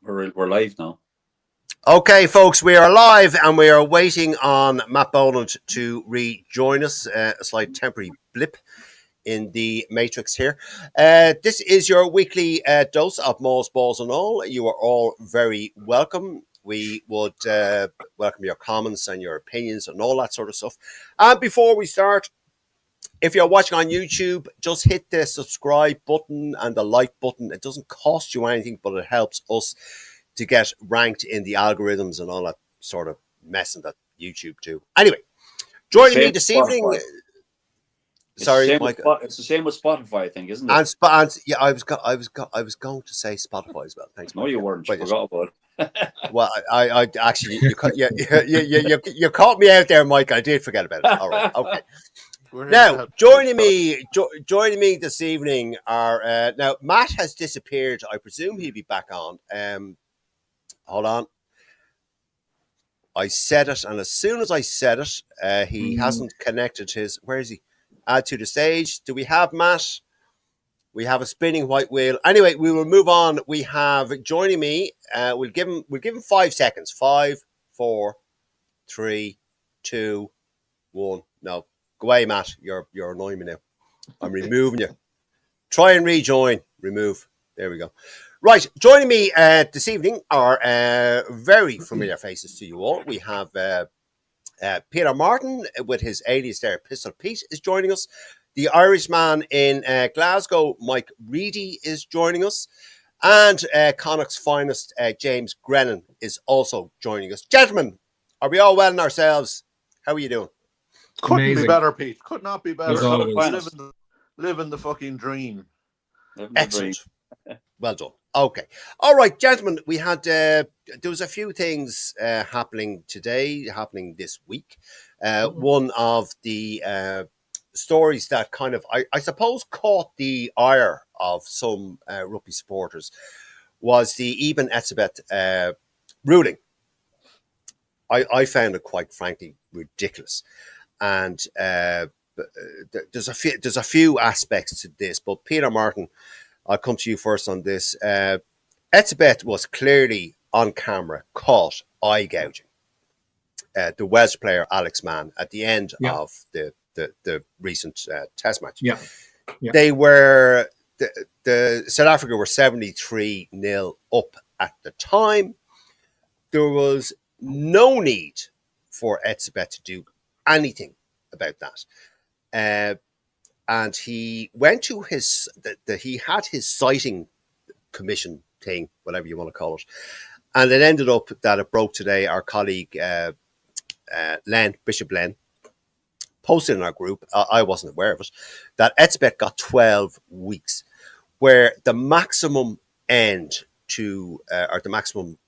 We're live now. Okay, folks, we are live and we are waiting on Matt Boland to rejoin us. A slight temporary blip in the matrix here. This is your weekly dose of Mauls, Balls and All. You are all very welcome. We would welcome your comments and your opinions and all that sort of stuff. And before we start, if you're watching on YouTube, just hit the subscribe button and the like button. It doesn't cost you anything, but it helps us to get ranked in the algorithms and all that sort of messing that YouTube do. Anyway, joining me this evening. Sorry, Mike. It's the same with Spotify, I think, isn't it? And yeah, I was going to say Spotify as well. Thanks. No, you weren't. You forgot about it. Well, I actually you caught me out there, Mike. I did forget about it. All right, okay. Now, joining me this evening are now Matt has disappeared. I presume he'll be back on. Hold on. I said it, and as soon as I said it, he hasn't connected his. Where is he? Add to the stage. Do we have Matt? We have a spinning white wheel. Anyway, we will move on. We have joining me. We'll give him 5 seconds. 5, 4, 3, 2, 1. No, go away, Matt. You're annoying me now. I'm removing you. Try and rejoin. Remove. There we go. Right, joining me this evening are very familiar faces to you all. We have Peter Martin with his alias there, Pistol Pete, is joining us. The Irishman in Glasgow, Mike Reedy, is joining us. And Connacht's finest, James Grennan, is also joining us. Gentlemen, are we all well in ourselves? How are you doing? Couldn't be better, Pete. Could not be better. Living the fucking dream. Excellent. Well done. Okay. All right, gentlemen, we had, there was a few things happening this week. One of the stories that kind of, I suppose, caught the ire of some rugby supporters was the Eben Etzebeth ruling. I found it quite frankly ridiculous. And there's a few aspects to this, but Peter Martin, I'll come to you first on this. Etzebeth was clearly on camera caught eye gouging the Welsh player Alex Mann at the end of the recent test match. Yeah. They were the South Africa were 73-0 up at the time. There was no need for Etzebeth to do anything about that. And he went to he had his citing commission thing, whatever you want to call it. And it ended up that it broke today. Our colleague, Bishop Len, posted in our group, I wasn't aware of it, that Etzebeth got 12 weeks, where the maximum end to, or the maximum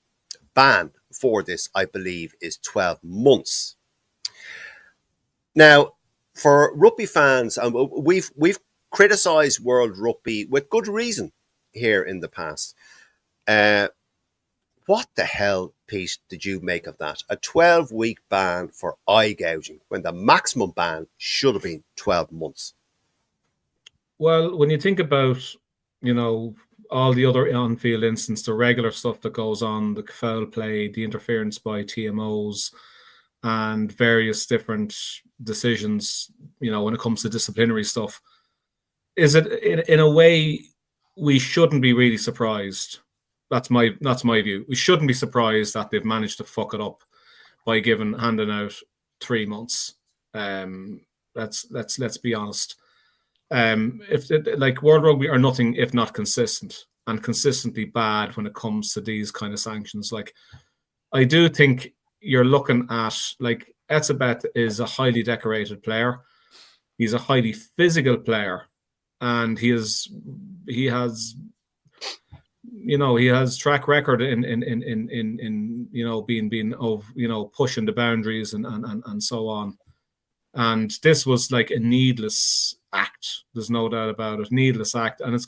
ban for this, I believe, is 12 months. Now, for rugby fans, and we've criticised World Rugby with good reason here in the past. What the hell, Pete, did you make of that? A 12-week ban for eye gouging when the maximum ban should have been 12 months. Well, when you think about, all the other on-field instances, the regular stuff that goes on, the foul play, the interference by TMOs, and various different decisions, when it comes to disciplinary stuff, is it in a way we shouldn't be really surprised. That's my view. We shouldn't be surprised that they've managed to fuck it up by handing out 3 months. Let's be honest. If World Rugby are nothing if not consistent, and consistently bad when it comes to these kind of sanctions. Like, I do think you're looking at, like, Etzebeth is a highly decorated player. He's a highly physical player, and he has track record in being of pushing the boundaries and so on. And this was like a needless act. There's no doubt about it. Needless act, and it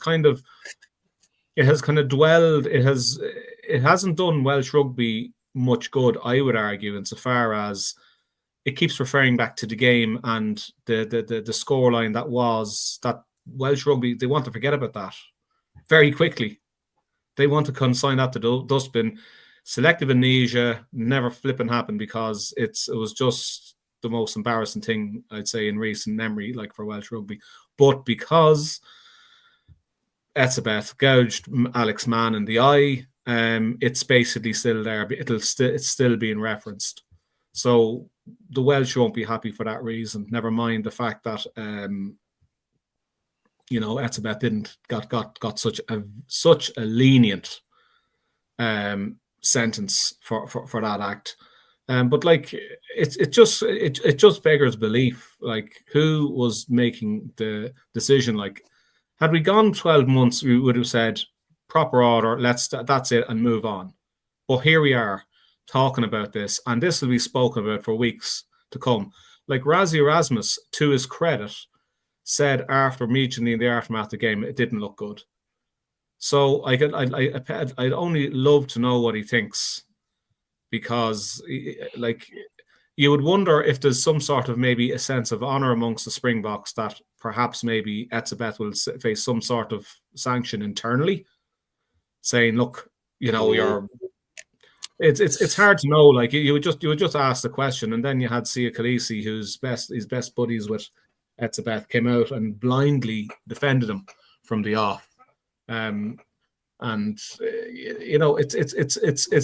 hasn't done Welsh rugby much good, I would argue, insofar as it keeps referring back to the game and the scoreline that was that Welsh rugby. They want to forget about that very quickly. They want to consign that to the dustbin. Selective amnesia never flipping happened because it was just the most embarrassing thing, I'd say, in recent memory, like for Welsh rugby. But because Etzebeth gouged Alex Mann in the eye, it's basically still there. It's still being referenced. So the Welsh won't be happy for that reason. Never mind the fact that Etzebeth didn't got such a lenient sentence for that act. But like it just beggars belief. Like, who was making the decision? Like, had we gone 12 months, we would have said proper order. That's it, and move on. But here we are talking about this, and this will be spoken about for weeks to come. Like, Razzie Erasmus, to his credit, said after meeting in the aftermath of the game, it didn't look good. So I'd only love to know what he thinks, because like, you would wonder if there's some sort of maybe a sense of honour amongst the Springboks that perhaps maybe Etzebeth will face some sort of sanction internally, saying, "Look, you're." It's hard to know. Like, you would just ask the question, and then you had Sia Khaleesi, who's best buddies with Etzebeth, came out and blindly defended him from the off. It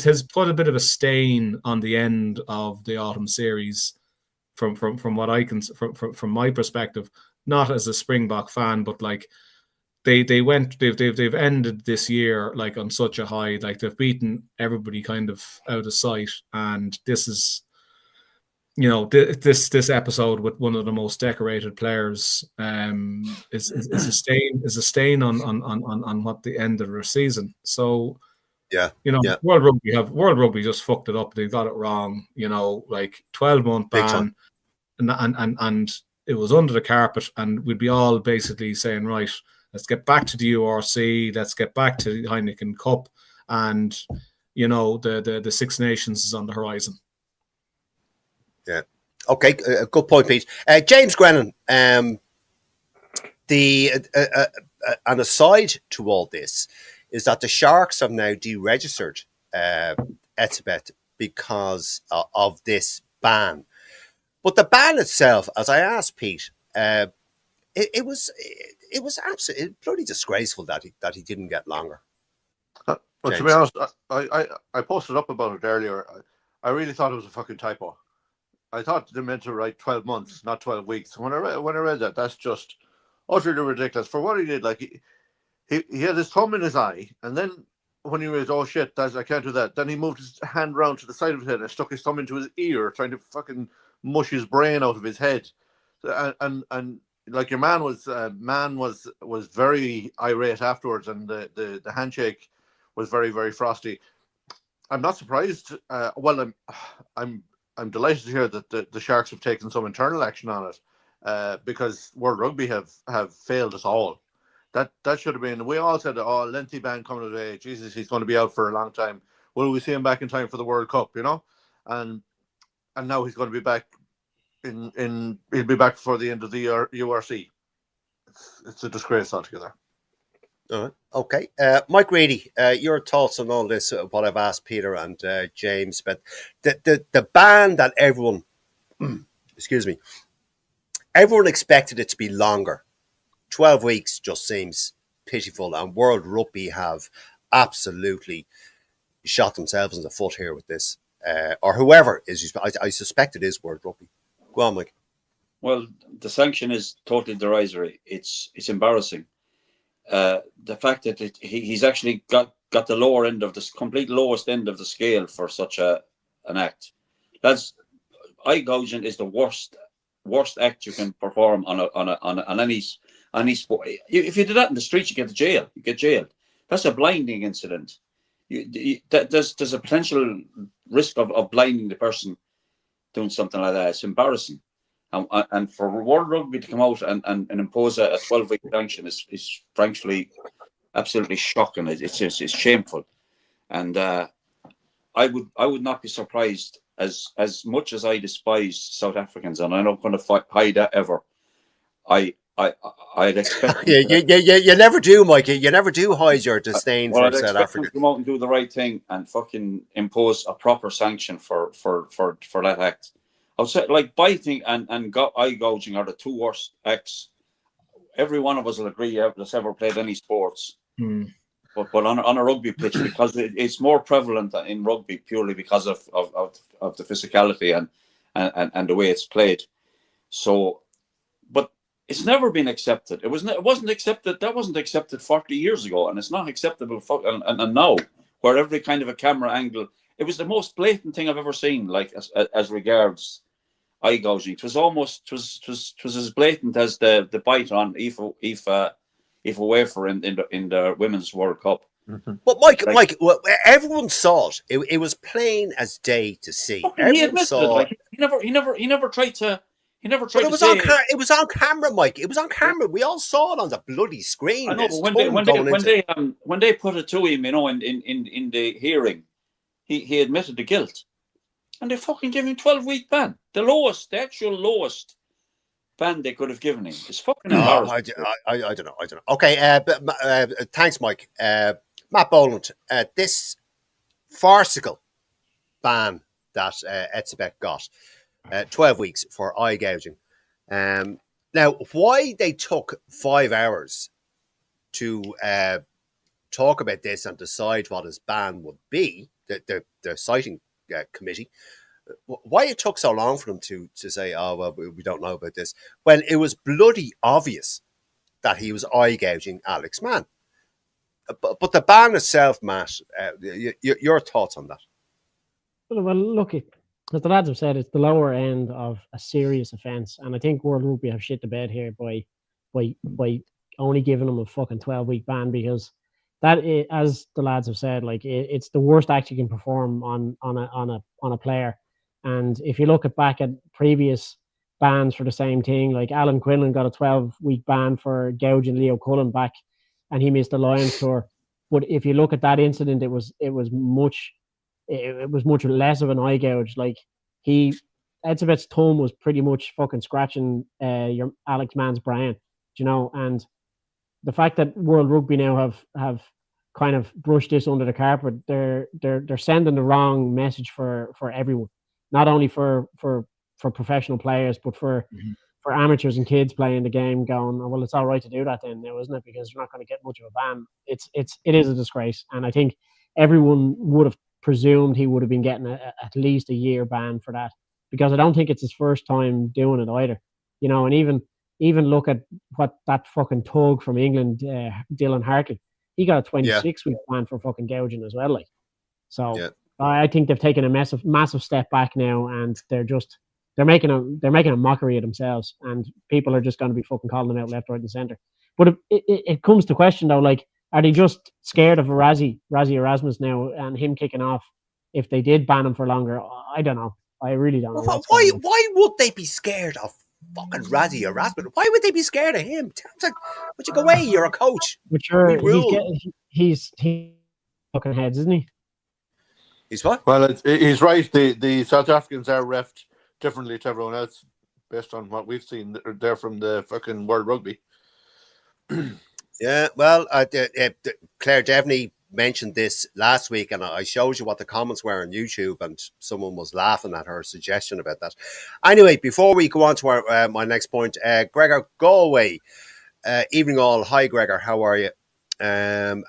has put a bit of a stain on the end of the autumn series, from what I can from my perspective, not as a Springbok fan, but like they've ended this year like on such a high. Like, they've beaten everybody kind of out of sight, and this is, this episode with one of the most decorated players is a stain on what the end of their season. So World Rugby just fucked it up. They got it wrong. Like, 12-month ban, and it was under the carpet, and we'd be all basically saying, right, let's get back to the URC, let's get back to the Heineken Cup, and the Six Nations is on the horizon. Yeah. Okay. Good point, Pete. James Grennan. An aside to all this is that the Sharks have now deregistered Etzebeth because of this ban. But the ban itself, as I asked Pete, it was absolutely bloody disgraceful that he didn't get longer. Well, James. to be honest, I posted up about it earlier. I really thought it was a fucking typo. I thought they meant to write 12 months, not 12 weeks. When I read that, that's just utterly ridiculous. For what he did, like, he had his thumb in his eye, and then when he realized, oh shit, I can't do that, then he moved his hand round to the side of his head and stuck his thumb into his ear, trying to fucking mush his brain out of his head. And like, your man was very irate afterwards, and the handshake was very, very frosty. I'm not surprised. I'm delighted to hear that the Sharks have taken some internal action on it, because World Rugby have failed us all. That should have been. We all said, "Oh, lengthy ban coming today. Jesus, he's going to be out for a long time. Will we see him back in time for the World Cup?" And now he's going to be back he'll be back before the end of the URC. It's a disgrace altogether. All right. Okay. Mike Reedy, your thoughts on all this, what I've asked Peter and James, but the ban that everyone, excuse me, everyone expected it to be longer. 12 weeks just seems pitiful, and World Rugby have absolutely shot themselves in the foot here with this, or whoever is. I suspect it is World Rugby. Go on, Mike. Well, the sanction is totally derisory. It's embarrassing. The fact that he's actually got the lower end of this complete lowest end of the scale for such an act. That's, eye gouging is the worst act you can perform on any sport. If you do that in the streets, you get to jail. You get jailed. That's a blinding incident. There's a potential risk of blinding the person doing something like that. It's embarrassing. And for World Rugby to come out and impose a 12-week sanction is frankly absolutely shocking. It's shameful, and I would not be surprised, as much as I despise South Africans, and I'm not going to hide that ever. I I'd expect. You never do, Mikey. You never do hide your disdain Well, for I'd South expect them Africa. to come out and do the right thing and fucking impose a proper sanction for that act. I would say, like, biting and eye gouging are the two worst acts. Every one of us will agree that's ever played any sports. But on a rugby pitch, because it's more prevalent in rugby purely because of the physicality and the way it's played. So, but it's never been accepted. It wasn't accepted. That wasn't accepted 40 years ago, and it's not acceptable. And now, where every kind of a camera angle, it was the most blatant thing I've ever seen. Like as regards eye gouging, it was as blatant as the bite on Aoife Wafer in the Women's World Cup. But Mike, well, everyone saw it. It was plain as day to see. He admitted it. Like he never tried to. He never tried to say it was on camera, Mike. It was on camera. We all saw it on the bloody screen. I know, but when they put it to him, in the hearing, he admitted the guilt, and they fucking gave him 12-week ban. The actual lowest ban they could have given him. It's fucking embarrassing. I don't know. Okay, thanks, Mike. Matt Boland, this farcical ban that Etzebeth got, 12 weeks for eye gouging. Now, why they took 5 hours to talk about this and decide what his ban would be, the citing committee, why it took so long for them to say, oh, well, we don't know about this, when it was bloody obvious that he was eye gouging Alex Mann. But the ban itself, Matt, your thoughts on that? Well, look, as the lads have said, it's the lower end of a serious offence, and I think World Rugby have shit the bed here by only giving him a fucking 12-week ban, because that is, as the lads have said, like it's the worst act you can perform on a player. And if you look back at previous bans for the same thing, like Alan Quinlan got a 12-week ban for gouging Leo Cullen back, and he missed the Lions tour. But if you look at that incident, it was much less of an eye gouge. Like Etzebeth's thumb was pretty much fucking scratching your Alex Mann's brain, and the fact that World Rugby now have kind of brushed this under the carpet, they're sending the wrong message for everyone, not only for professional players, but for amateurs and kids playing the game, going, oh, well, it's all right to do that then now, isn't it? Because you're not going to get much of a ban. It is a disgrace, and I think everyone would have presumed he would have been getting at least a year ban for that, because I don't think it's his first time doing it either. And even look at what that fucking tug from England, Dylan Hartley, he got a 26-week ban for fucking gouging as well. Like, so I think they've taken a massive step back now, and they're making a mockery of themselves, and people are just going to be fucking calling them out left, right, and centre. But it comes to question though, like, are they just scared of Rassie Erasmus now and him kicking off if they did ban him for longer? I don't know. I really don't know. Why would they be scared of fucking Rassie Erasmus? Why would they be scared of him? Would you go away? You're a coach. But sure, he's fucking heads, isn't he? He's what? Well, he's right. The South Africans are refed differently to everyone else based on what we've seen. They're from the fucking World Rugby. Yeah, well, Claire Devaney mentioned this last week, and I showed you what the comments were on YouTube, and someone was laughing at her suggestion about that. Anyway, before we go on to my next point, Gregor Galway, evening all. Hi, Gregor, how are you? And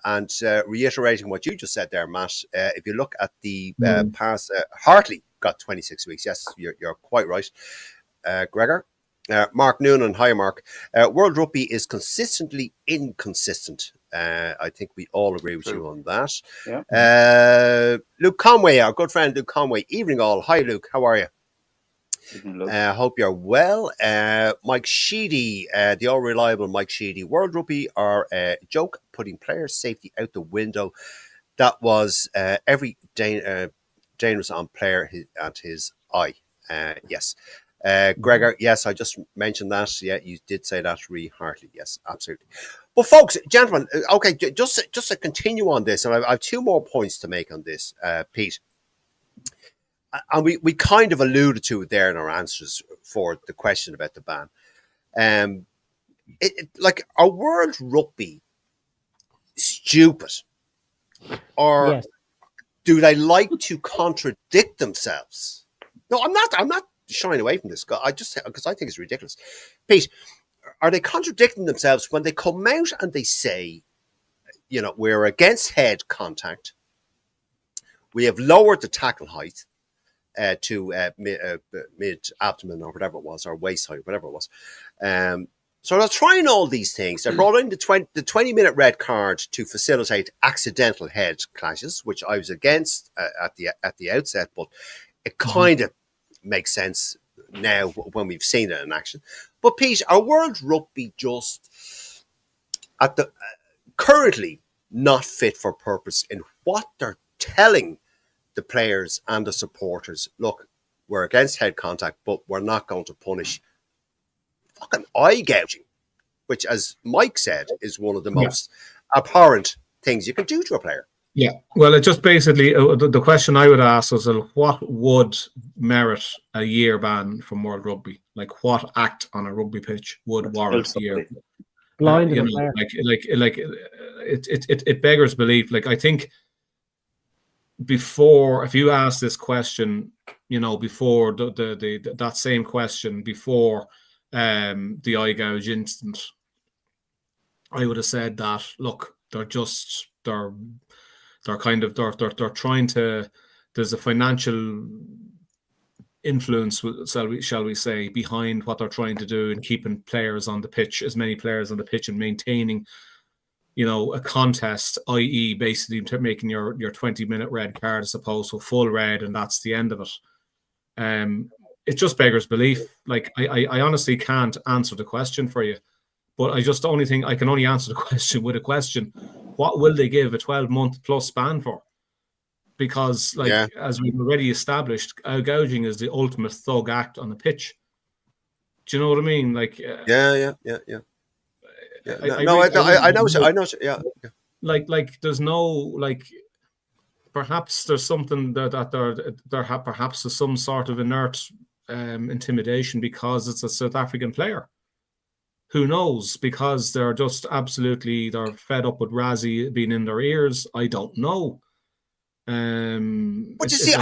reiterating what you just said there, Matt, if you look at the past, Hartley got 26 weeks. Yes, you're quite right, Gregor. Mark Noonan, hi Mark. World Rugby is consistently inconsistent. I think we all agree with you on that. Yeah. Luke Conway, our good friend Luke Conway. Evening all. Hi Luke, how are you? Hope you're well. Mike Sheedy, the all reliable Mike Sheedy. World Rugby are a joke, putting player safety out the window. That was every dangerous on player and his eye. Yes. Gregor, yes, I just mentioned that. Yeah, you did say that, Ree Hartley. Yes, absolutely. But folks, gentlemen, okay, just to continue on this, and I have two more points to make on this, Pete. And we kind of alluded to it there in our answers for the question about the ban. like, are World Rugby stupid, or Yes. do they like to contradict themselves? No, I'm not shying away from this. I just because I think it's ridiculous. Pete, are they contradicting themselves when they come out and they say, you know, we're against head contact, we have lowered the tackle height to mid abdomen or whatever it was, or waist height, whatever it was. So they're trying all these things. They brought in the 20-minute red card to facilitate accidental head clashes, which I was against at the outset, but it kind of makes sense now when we've seen it in action. But Pete, are World Rugby just at the currently not fit for purpose in what they're telling the players and the supporters? Look, we're against head contact, but we're not going to punish fucking eye gouging, which, as Mike said, is one of the most abhorrent things you can do to a player. Yeah, well, it just basically, the question I would ask was, what would merit a year ban from World Rugby? Like, what act on a rugby pitch would warrant a year? Blinded You a know, player. like it beggars belief. Like, I think before, if you ask this question, you know, before that same question before the eye gouge incident, I would have said that, look, they're trying to, there's a financial influence, shall we say, behind what they're trying to do in keeping players on the pitch, as many players on the pitch, and maintaining, you know, a contest, i.e. basically making your 20-minute red card as opposed to a full red, and that's the end of it. It just beggars belief. Like, I honestly can't answer the question for you, but the only thing I can only answer the question with a question: what will they give a 12-month plus ban for? Because, like, as we've already established, gouging is the ultimate thug act on the pitch. Do you know what I mean? Like, Yeah. I know. Yeah. Like, there's no, like, perhaps there's something that perhaps there's some sort of inert intimidation because it's a South African player. Who knows? Because they're just they're fed up with Razzie being in their ears. I don't know. But you see,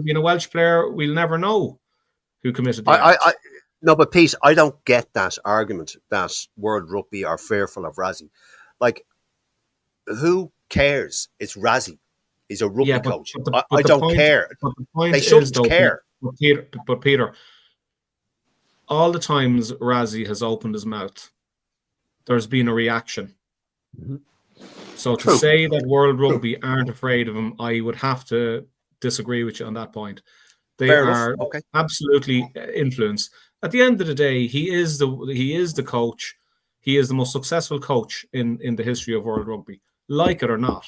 being a Welsh player, we'll never know who committed the act. No, but Pete, I don't get that argument that World Rugby are fearful of Razzie. Like, who cares? It's Razzie. He's a rugby coach. I don't care. They shouldn't care. But Peter, all the times Razzie has opened his mouth, there's been a reaction. Mm-hmm. So to say that World Rugby aren't afraid of him, I would have to disagree with you on that point. They are absolutely influenced. At the end of the day, he is the coach. He is the most successful coach in the history of World Rugby. Like it or not,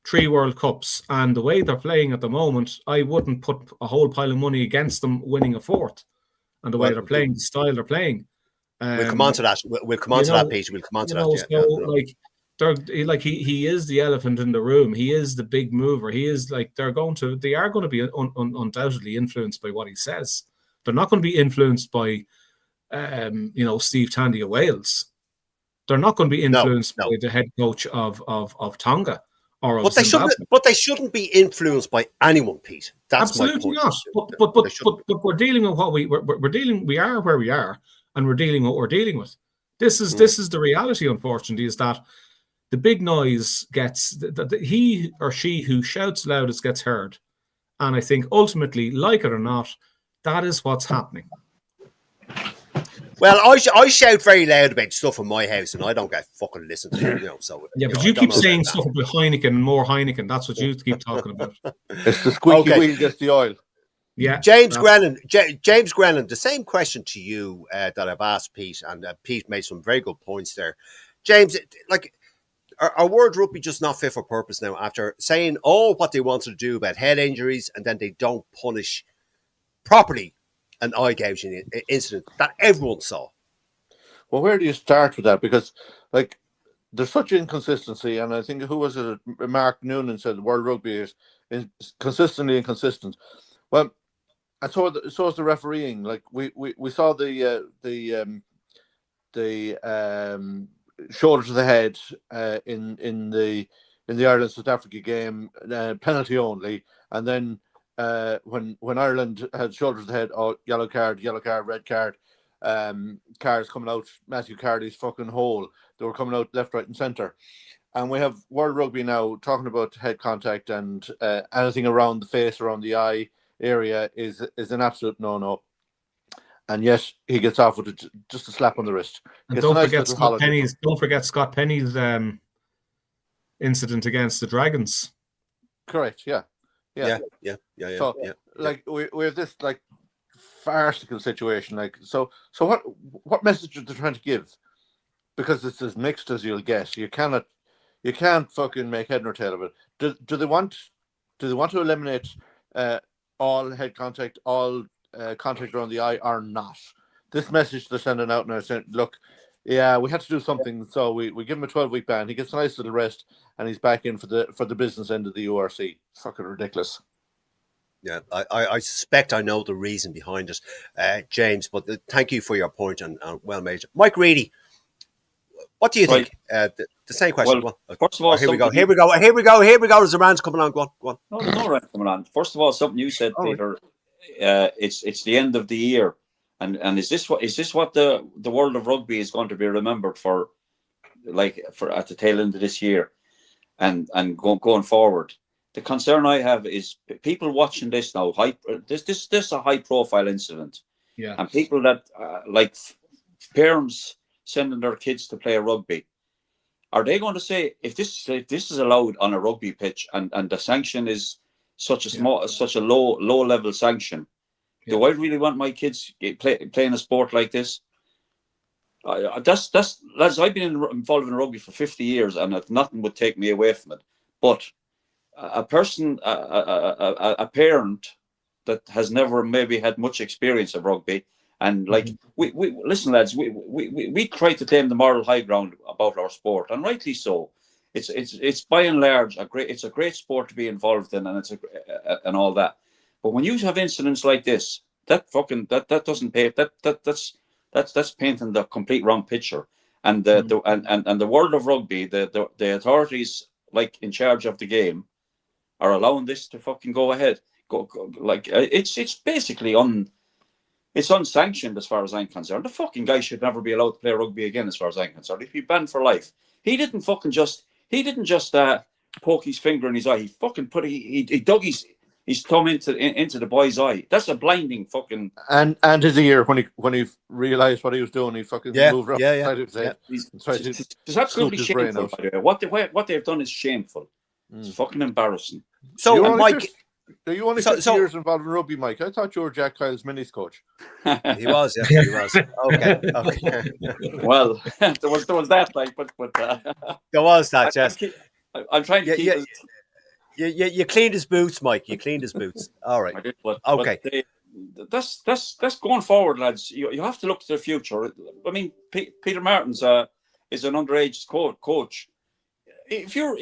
3 World Cups, and the way they're playing at the moment, I wouldn't put a whole pile of money against them winning a 4th. And the way they're playing, the style they're playing. We'll come on to that. We'll come on to that, Pete. We'll come on to that. So, like, he is the elephant in the room. He is the big mover. He is, like, they are going to be undoubtedly influenced by what he says. They're not going to be influenced by, Steve Tandy of Wales. They're not going to be influenced by the head coach of Tonga. But they shouldn't be influenced by anyone, Pete. That's absolutely my point. But we're dealing with what we're dealing. We are where we are, and we're dealing with what we're dealing with. This is the reality. Unfortunately, is that the big noise gets he or she who shouts loudest gets heard, and I think ultimately, like it or not, that is what's happening. Well, I shout very loud about stuff in my house, and I don't get fucking listened to. So but you keep saying stuff about Heineken and more Heineken. That's what you keep talking about. It's the squeaky wheel gets the oil. Yeah, James Grennan, the same question to you that I've asked Pete, and Pete made some very good points there. James, like, are World Rugby just not fit for purpose now after saying all what they wanted to do about head injuries, and then they don't punish properly an eye gouging incident that everyone saw? Well, where do you start with that? Because, like, there's such inconsistency, and I think, who was it? Mark Noonan said World Rugby is consistently inconsistent. Well, so is the refereeing. Like we saw the shoulder to the head in the Ireland South Africa game, penalty only, and then when Ireland had shoulder to the head, yellow card, red card, cards coming out Matthew Carty's fucking hole. They were coming out left, right, and centre. And we have World Rugby now talking about head contact, and anything around the face, around the eye area is an absolute no. And yes, he gets off with just a slap on the wrist. And don't forget Scott Penny's incident against the Dragons. Correct. Yeah. So, like we have this like farcical situation. Like so what message are they trying to give? Because it's as mixed as you'll get. You can't fucking make head nor tail of it. Do they want to eliminate all head contact, all contact around the eye, or not? This message they're sending out now, saying, look, yeah, we had to do something, so we give him a 12-week ban. He gets a nice little rest, and he's back in for the business end of the URC. Fucking ridiculous. Yeah, I suspect I know the reason behind it, James. But thank you for your point and well made, Mike Reedy. What do you think? The same question. Well, first of all, here we go. There's a rant coming on. Go on. No rant coming on. First of all, something you said, Peter. It's the end of the year, and is this what the world of rugby is going to be remembered for, like for at the tail end of this year, and going forward? The concern I have is people watching this now. This is a high profile incident, yeah, and people that like parents sending their kids to play rugby, are they going to say if this is allowed on a rugby pitch and the sanction is such a low level sanction? Yeah. Do I really want my kids playing a sport like this? That's lads. I've been involved in rugby for 50 years, and nothing would take me away from it. But a person, a parent that has never maybe had much experience of rugby, and like we listen, lads, we try to tame the moral high ground about our sport, and rightly so. It's by and large a great sport to be involved in, and and all that. But when you have incidents like this, that doesn't pay. That's painting the complete wrong picture. And the world of rugby, the authorities like in charge of the game are allowing this to fucking go ahead. Go like it's basically it's unsanctioned as far as I'm concerned. The fucking guy should never be allowed to play rugby again as far as I'm concerned. He'd be banned for life. He didn't just poke his finger in his eye. He fucking he dug his thumb into the boy's eye. That's a blinding fucking and his ear when he realised what he was doing. He fucking moved up. It's absolutely shameful. By the way. What they've done is shameful. It's fucking embarrassing. So, Mike, are you only 50 years involved in rugby, Mike? I thought you were Jack Kyle's minis coach. He was, yes, he was. Okay. Well, there was that, like, but there was that, yes. I'm trying to keep. You cleaned his boots, Mike. You cleaned his boots. All right. I did, but okay. That's going forward, lads. You have to look to the future. I mean, Peter Martin's is an underage coach. If you're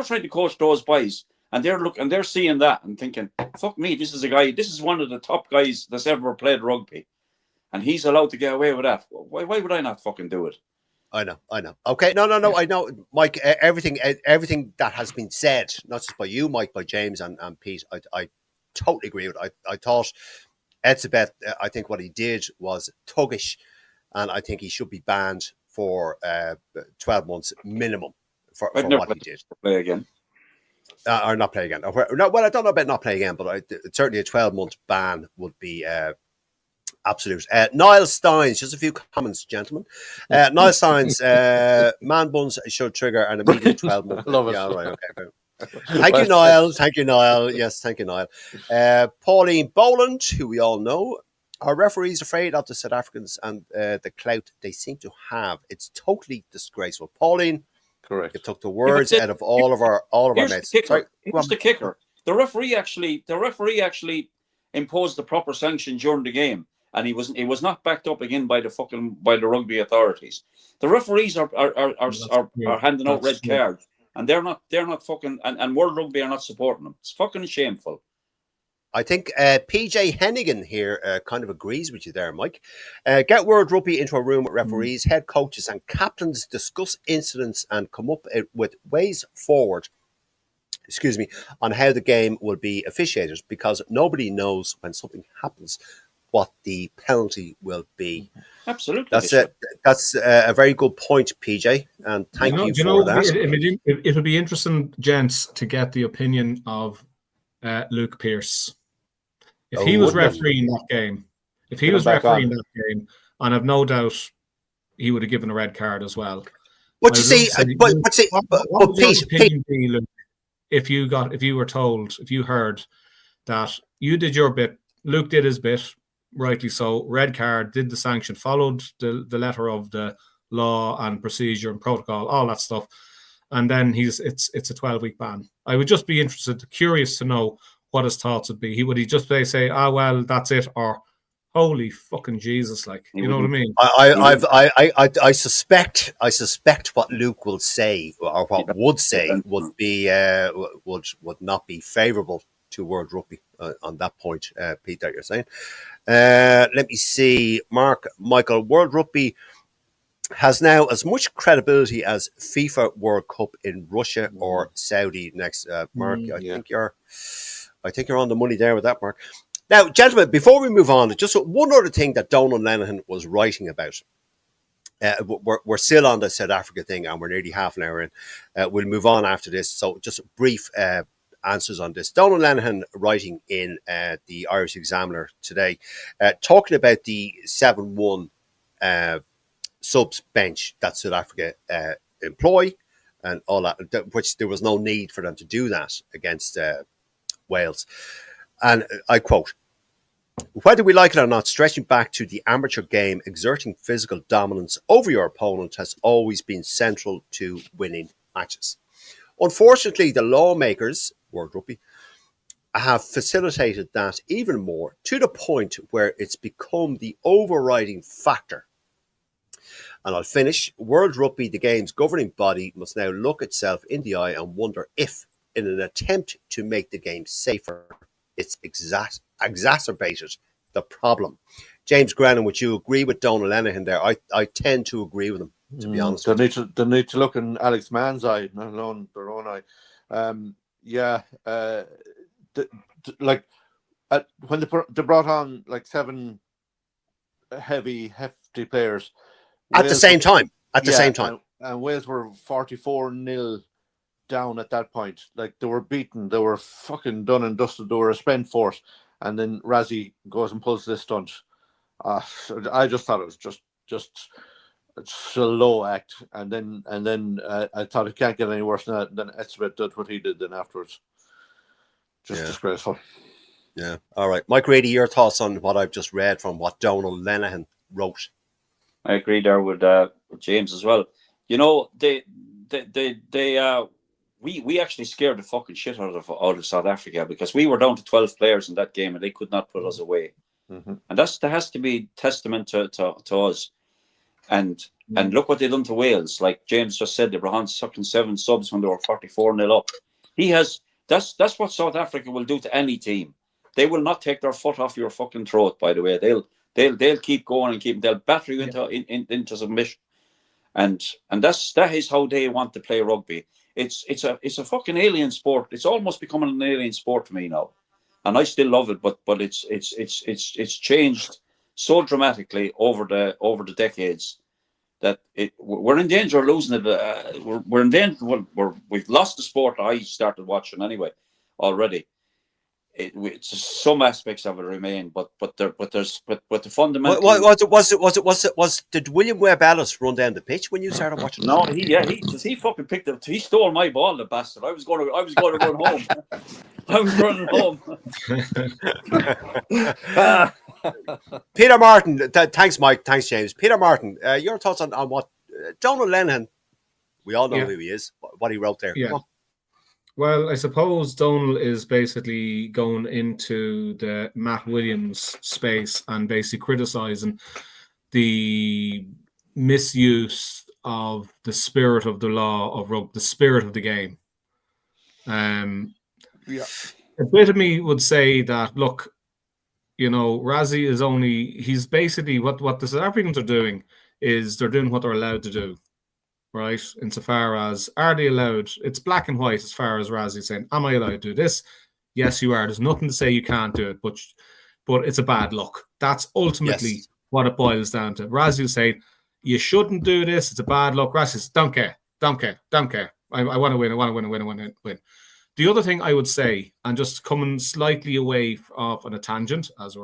trying to coach those boys, and they're seeing that and thinking, fuck me, this is one of the top guys that's ever played rugby, and he's allowed to get away with that. Why would I not fucking do it? I know. Okay, no, I know, Mike. Everything that has been said, not just by you, Mike, by James and Pete, I totally agree with. I thought Etzebeth, I think what he did was thuggish, and I think he should be banned for 12 months minimum for what he did. Play again. Or not play again. No, well, I don't know about not play again, but certainly a 12-month ban would be absolute. Niall Steins, just a few comments, gentlemen. Niall Steins, man buns should trigger an immediate 12-month. Love it. Yeah, right, okay. Thank you, Niall. Yes, thank you, Niall. Pauline Boland, who we all know. Are referees afraid of the South Africans and the clout they seem to have? It's totally disgraceful. Pauline, correct. You took the words out of all of our mates. Here's the kicker. The referee actually imposed the proper sanction during the game, and he was not backed up again by the rugby authorities. The referees are handing out red cards, and they're not fucking and World Rugby are not supporting them. It's fucking shameful. I think PJ Hennigan here kind of agrees with you there, Mike. Get World Rugby into a room with referees, head coaches, and captains, discuss incidents, and come up with ways forward. On how the game will be officiated, because nobody knows when something happens what the penalty will be. Absolutely, that's it. That's a very good point, PJ, and thank you for that. It'll be interesting, gents, to get the opinion of Luke Pearce. If he was refereeing that game, and I've no doubt he would have given a red card as well. But you see, Pete, Luke, if you heard that you did your bit, Luke did his bit, rightly so, red card, did the sanction, followed the letter of the law and procedure and protocol, all that stuff, and then it's a 12-week ban. I would just be curious to know what his thoughts would be. Would he just say, well, that's it, or holy fucking Jesus, like, you know what I mean? I suspect what Luke will say, or what would say, would be would not be favourable to World Rugby on that point, Pete, that you're saying. Let me see, Michael. World Rugby has now as much credibility as FIFA World Cup in Russia or Saudi next. Mark, I think you're on the money there with that, Mark. Now, gentlemen, before we move on, just one other thing that Donald Lenihan was writing about. We're still on the South Africa thing, and we're nearly half an hour in. We'll move on after this. So just brief answers on this. Donald Lenihan writing in the Irish Examiner today, talking about the 7-1 subs bench that South Africa employ and all that, which there was no need for them to do that against Wales. And I quote, "Whether we like it or not, stretching back to the amateur game, exerting physical dominance over your opponent has always been central to winning matches. Unfortunately, the lawmakers, World Rugby, have facilitated that even more, to the point where it's become the overriding factor." And I'll finish. "World Rugby, the game's governing body, must now look itself in the eye and wonder if, in an attempt to make the game safer, it's exacerbated the problem." James Grennan, would you agree with Donald Lenihan there? I tend to agree with him, to be honest. They need to look in Alex Mann's eye, not alone their own eye. When they brought on like 7 hefty players at the same time. And Wales were 44-0 down at that point. Like, they were beaten, they were fucking done and dusted, they were a spent force, and then Razzie goes and pulls this stunt. I just thought it was just a low act, and then I thought it can't get any worse than that. And then Etzebeth did what he did then afterwards. Disgraceful. Yeah. All right, Mike Grady, your thoughts on what I've just read from what Donald Lenihan wrote? I agree there with James as well. You know, we actually scared the fucking shit out of South Africa, because we were down to 12 players in that game and they could not put us away. Mm-hmm. And that has to be testament to us. And look what they done to Wales. Like James just said, they were on sucking 7 subs when they were 44-0 up. That's what South Africa will do to any team. They will not take their foot off your fucking throat, by the way. They'll keep going and they'll batter you into submission. And that is how they want to play rugby. It's a fucking alien sport. It's almost becoming an alien sport to me now, and I still love it. But it's changed so dramatically over the decades that we're in danger of losing it. We're in danger. We've lost the sport I started watching anyway already. Some aspects of it remain, but the fundamental. Did William Webb Ellis run down the pitch when you started watching? No, he fucking picked up. He stole my ball, the bastard. I was going to run home. I was running home. Peter Martin, thanks, Mike. Thanks, James. Peter Martin, your thoughts on what Donald Lenihan? We all know who he is. What he wrote there. Yeah. Well, I suppose Donald is basically going into the Matt Williams space and basically criticising the misuse of the spirit of the law of rugby, the spirit of the game. a bit of me would say that, look, you know, Razzie is he's basically what the South Africans are doing is they're doing what they're allowed to do, right? Insofar as, are they allowed? It's black and white as far as Razzie saying, am I allowed to do this? Yes, you are. There's nothing to say you can't do it, but it's a bad look. That's ultimately what it boils down to. Razzie will say, you shouldn't do this. It's a bad look. Razzie says, don't care. I want to win. I want to win. The other thing I would say, and just coming slightly away off on a tangent, as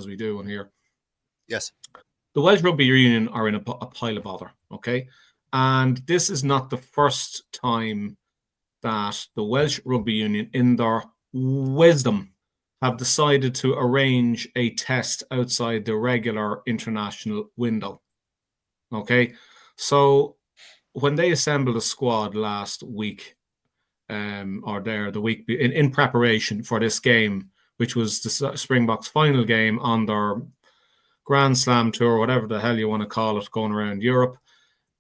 we do on here. Yes. The Welsh Rugby Union are in a pile of bother, okay? And this is not the first time that the Welsh Rugby Union, in their wisdom, have decided to arrange a test outside the regular international window. Okay? So when they assembled a squad last week, the week in preparation for this game, which was the Springboks' final game on their Grand Slam tour, whatever the hell you want to call it, going around Europe.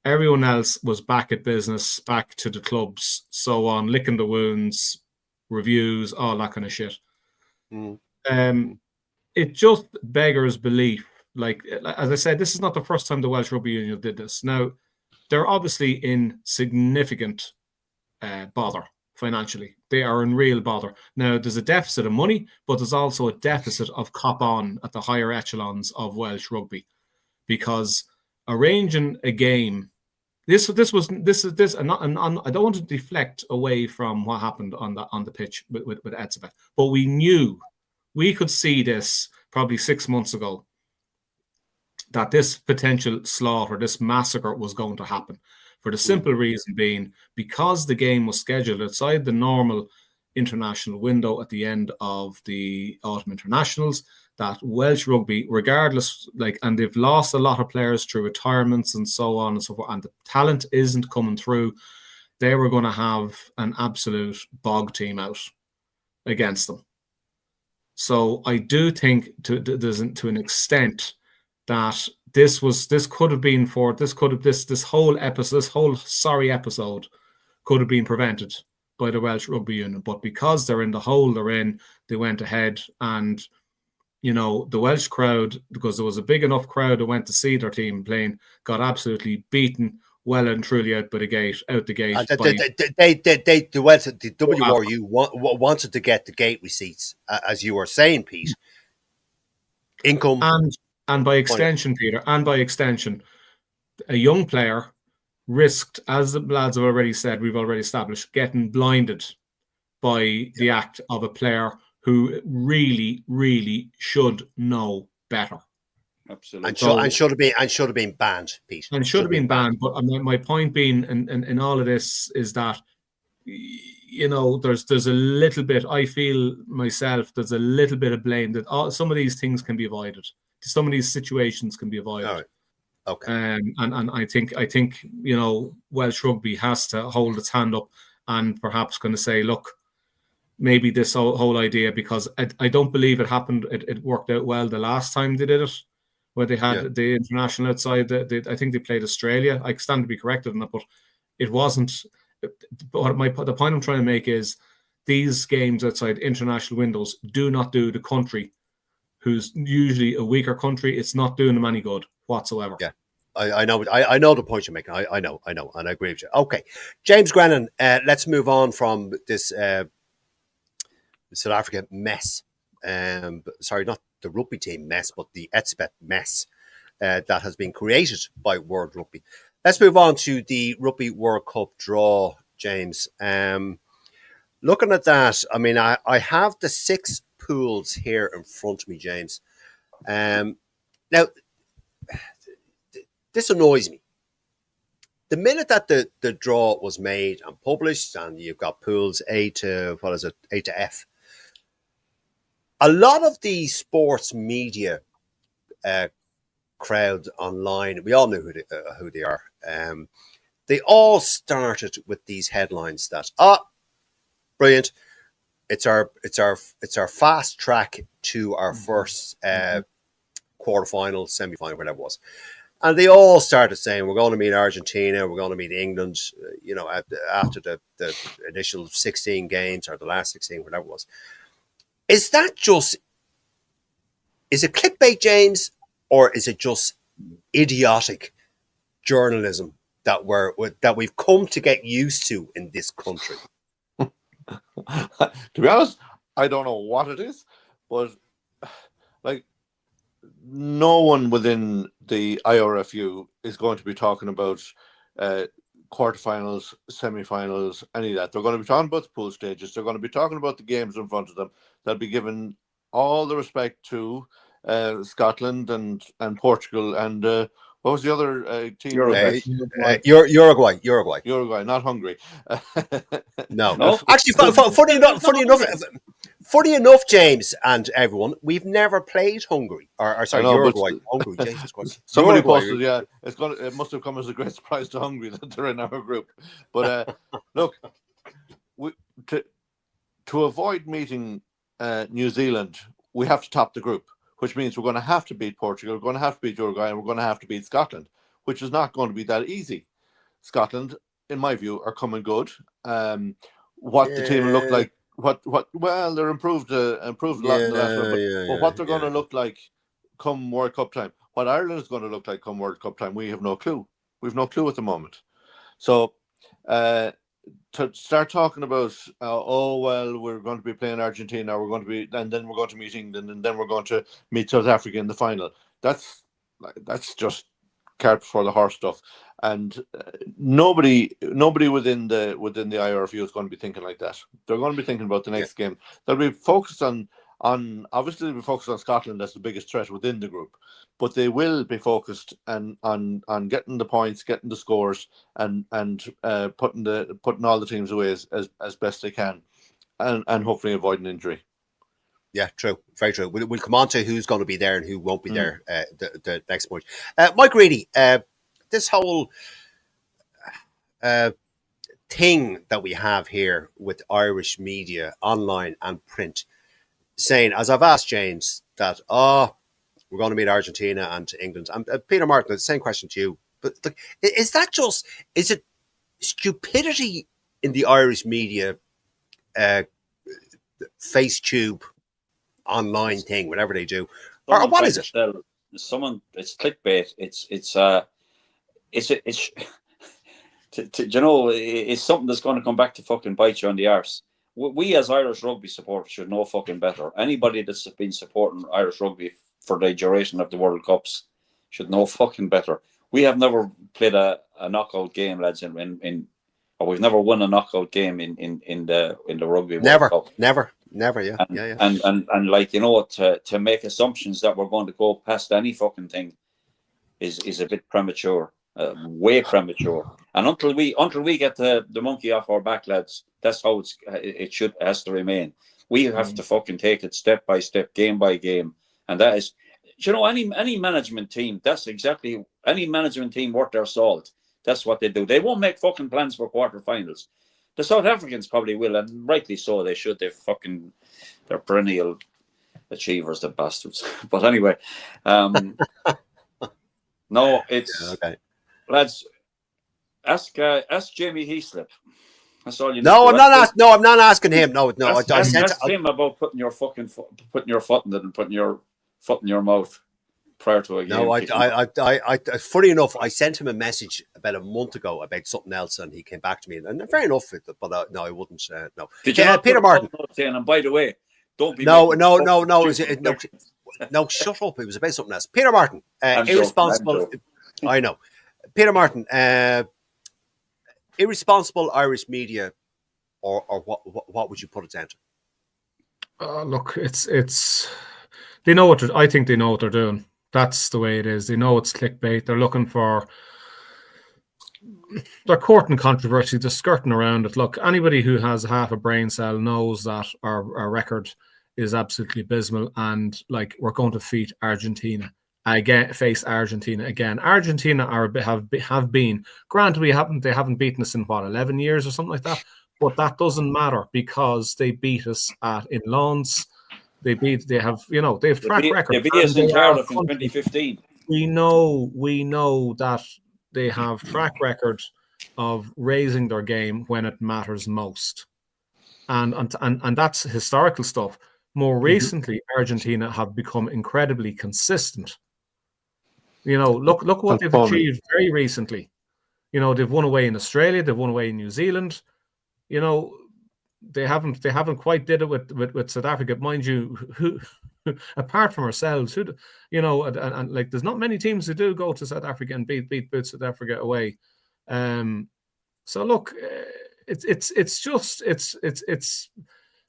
Everyone else was back at business, back to the clubs, so on, licking the wounds, reviews, all that kind of shit. It just beggars belief. Like, as I said, this is not the first time the Welsh Rugby Union did this. Now, they're obviously in significant bother financially. They are in real bother. Now, there's a deficit of money, but there's also a deficit of cop-on at the higher echelons of Welsh rugby, because arranging a game, I don't want to deflect away from what happened on the pitch with Etzebeth, but we could see this probably 6 months ago, that this potential slaughter, this massacre was going to happen. For the simple reason being, because the game was scheduled outside the normal international window at the end of the autumn internationals, that Welsh rugby, regardless, and they've lost a lot of players through retirements and so on and so forth, and the talent isn't coming through, they were going to have an absolute bog team out against them. So I do think to an extent that this whole sorry episode could have been prevented by the Welsh Rugby Union. But because they're in the hole they're in, they went ahead and, you know, the Welsh crowd, because there was a big enough crowd that went to see their team playing, got absolutely beaten well and truly out the gate. The WRU wanted to get the gate receipts, as you were saying, Pete. Income and by extension, Peter, a young player risked, as the lads have already said, we've already established, getting blinded by the act of a player who really, really should know better. Absolutely. And should have been banned, Pete. And should have been banned. But my point being in all of this is that, you know, there's a little bit, I feel myself, there's a little bit of blame that some of these things can be avoided. Some of these situations can be avoided. All right. Okay. And I think, you know, Welsh rugby has to hold its hand up and perhaps going to say, look, maybe this whole idea, because I don't believe it happened. It worked out well the last time they did it, where they had the international outside. I think they played Australia. I stand to be corrected on that, but it wasn't. But the point I'm trying to make is these games outside international windows do not do the country, who's usually a weaker country, it's not doing them any good whatsoever. Yeah, I know. I know the point you're making. I know, and I agree with you. Okay, James Grennan, let's move on from this South Africa mess. Sorry, not the rugby team mess, but the Etzebeth mess that has been created by World Rugby. Let's move on to the Rugby World Cup draw, James. Looking at that, I mean, I have the 6 pools here in front of me, James. Now, this annoys me. The minute that the draw was made and published, and you've got pools A to F, a lot of the sports media crowd online, we all know who they are. They all started with these headlines that, brilliant. It's our fast track to our first quarterfinal, semi-final, whatever it was. And they all started saying, we're going to meet Argentina, we're going to meet England, after the initial 16 games or the last 16, whatever it was. Is it clickbait, James, or is it just idiotic journalism that we've come to get used to in this country? To be honest, I don't know what it is, but like no one within the IRFU is going to be talking about quarterfinals, semi-finals, any of that. They're going to be talking about the pool stages. They're going to be talking about the games in front of them. They'll be given all the respect to Scotland and Portugal and what was the other team? Uruguay, not Hungary. No. Actually, funny enough, James and everyone, we've never played Hungary. Uruguay. Hungary, Jesus Christ. Somebody posted, it must have come as a great surprise to Hungary that they're in our group. But look, to avoid meeting New Zealand, we have to top the group, which means we're going to have to beat Portugal, we're going to have to beat Uruguay, and we're going to have to beat Scotland, which is not going to be that easy. Scotland, in my view, are coming good. The team look like, well, they're improved a lot in the last one, but what they're going to look like come World Cup time, what Ireland is going to look like come World Cup time, we have no clue. We've no clue at the moment. So to start talking about, we're going to be playing Argentina, and then we're going to meet England, and then we're going to meet South Africa in the final. That's just cart before the horse stuff. And nobody within the IRFU is going to be thinking like that. They're going to be thinking about the next game. They'll be focused on obviously they'll be focused on Scotland as the biggest threat within the group, but they will be focused on getting the points, getting the scores, and putting all the teams away as best they can, and hopefully avoiding injury. Yeah, true. Very true. We'll come on to who's going to be there and who won't be there the next point. Mike Reedy, this whole thing that we have here with Irish media, online and print, saying, as I've asked James, that, we're going to meet Argentina and England. And Peter Martin, the same question to you. But is it stupidity in the Irish media face tube online thing, whatever they do, or what is it? It's clickbait. It's something that's going to come back to fucking bite you on the arse. We as Irish rugby supporters should know fucking better. Anybody that's been supporting Irish rugby for the duration of the World Cups should know fucking better. We have never played a knockout game, lads, or we've never won a knockout game in the Rugby World Cup. Never, yeah. And like, to make assumptions that we're going to go past any fucking thing is a bit premature, way premature. And until we get the monkey off our back, lads, that's how it has to remain. We have to fucking take it step by step, game by game, and that is, any management team. That's exactly any management team worth their salt. That's what they do. They won't make fucking plans for quarterfinals. The South Africans probably will, and rightly so. They should. They're perennial achievers, the bastards. But anyway, no, it's okay. Lads. Ask Jamie Heaslip. That's all you need. No, I'm not asking him. No. Ask him about putting your foot in it and putting your foot in your mouth prior to a game. No, I funny enough, I sent him a message about a month ago about something else, and he came back to me, and fair enough with it, but no, I wouldn't. No. Did you Peter Martin? And by the way, don't be no. Shut up! It was about something else. Peter Martin, irresponsible. I know. Peter Martin, irresponsible Irish media, or what would you put it down to? Look, it's they know what I think they know what they're doing. That's the way it is. They know it's clickbait. They're courting controversy. They're skirting around it. Look, anybody who has half a brain cell knows that our record is absolutely abysmal, and like, we're going to face Argentina again. Argentina have been, granted, they haven't beaten us in 11 years or something like that, but that doesn't matter because they beat us in Lens. They have track record. They beat us in Cardiff in 2015. we know that they have track record of raising their game when it matters most, and that's historical stuff. More recently, Argentina have become incredibly consistent. Look what they've achieved very recently. They've won away in Australia, they've won away in New Zealand. They haven't quite did it with South Africa, mind you. Who apart from ourselves, and like there's not many teams who do go to South Africa and beat South Africa away. So look, it's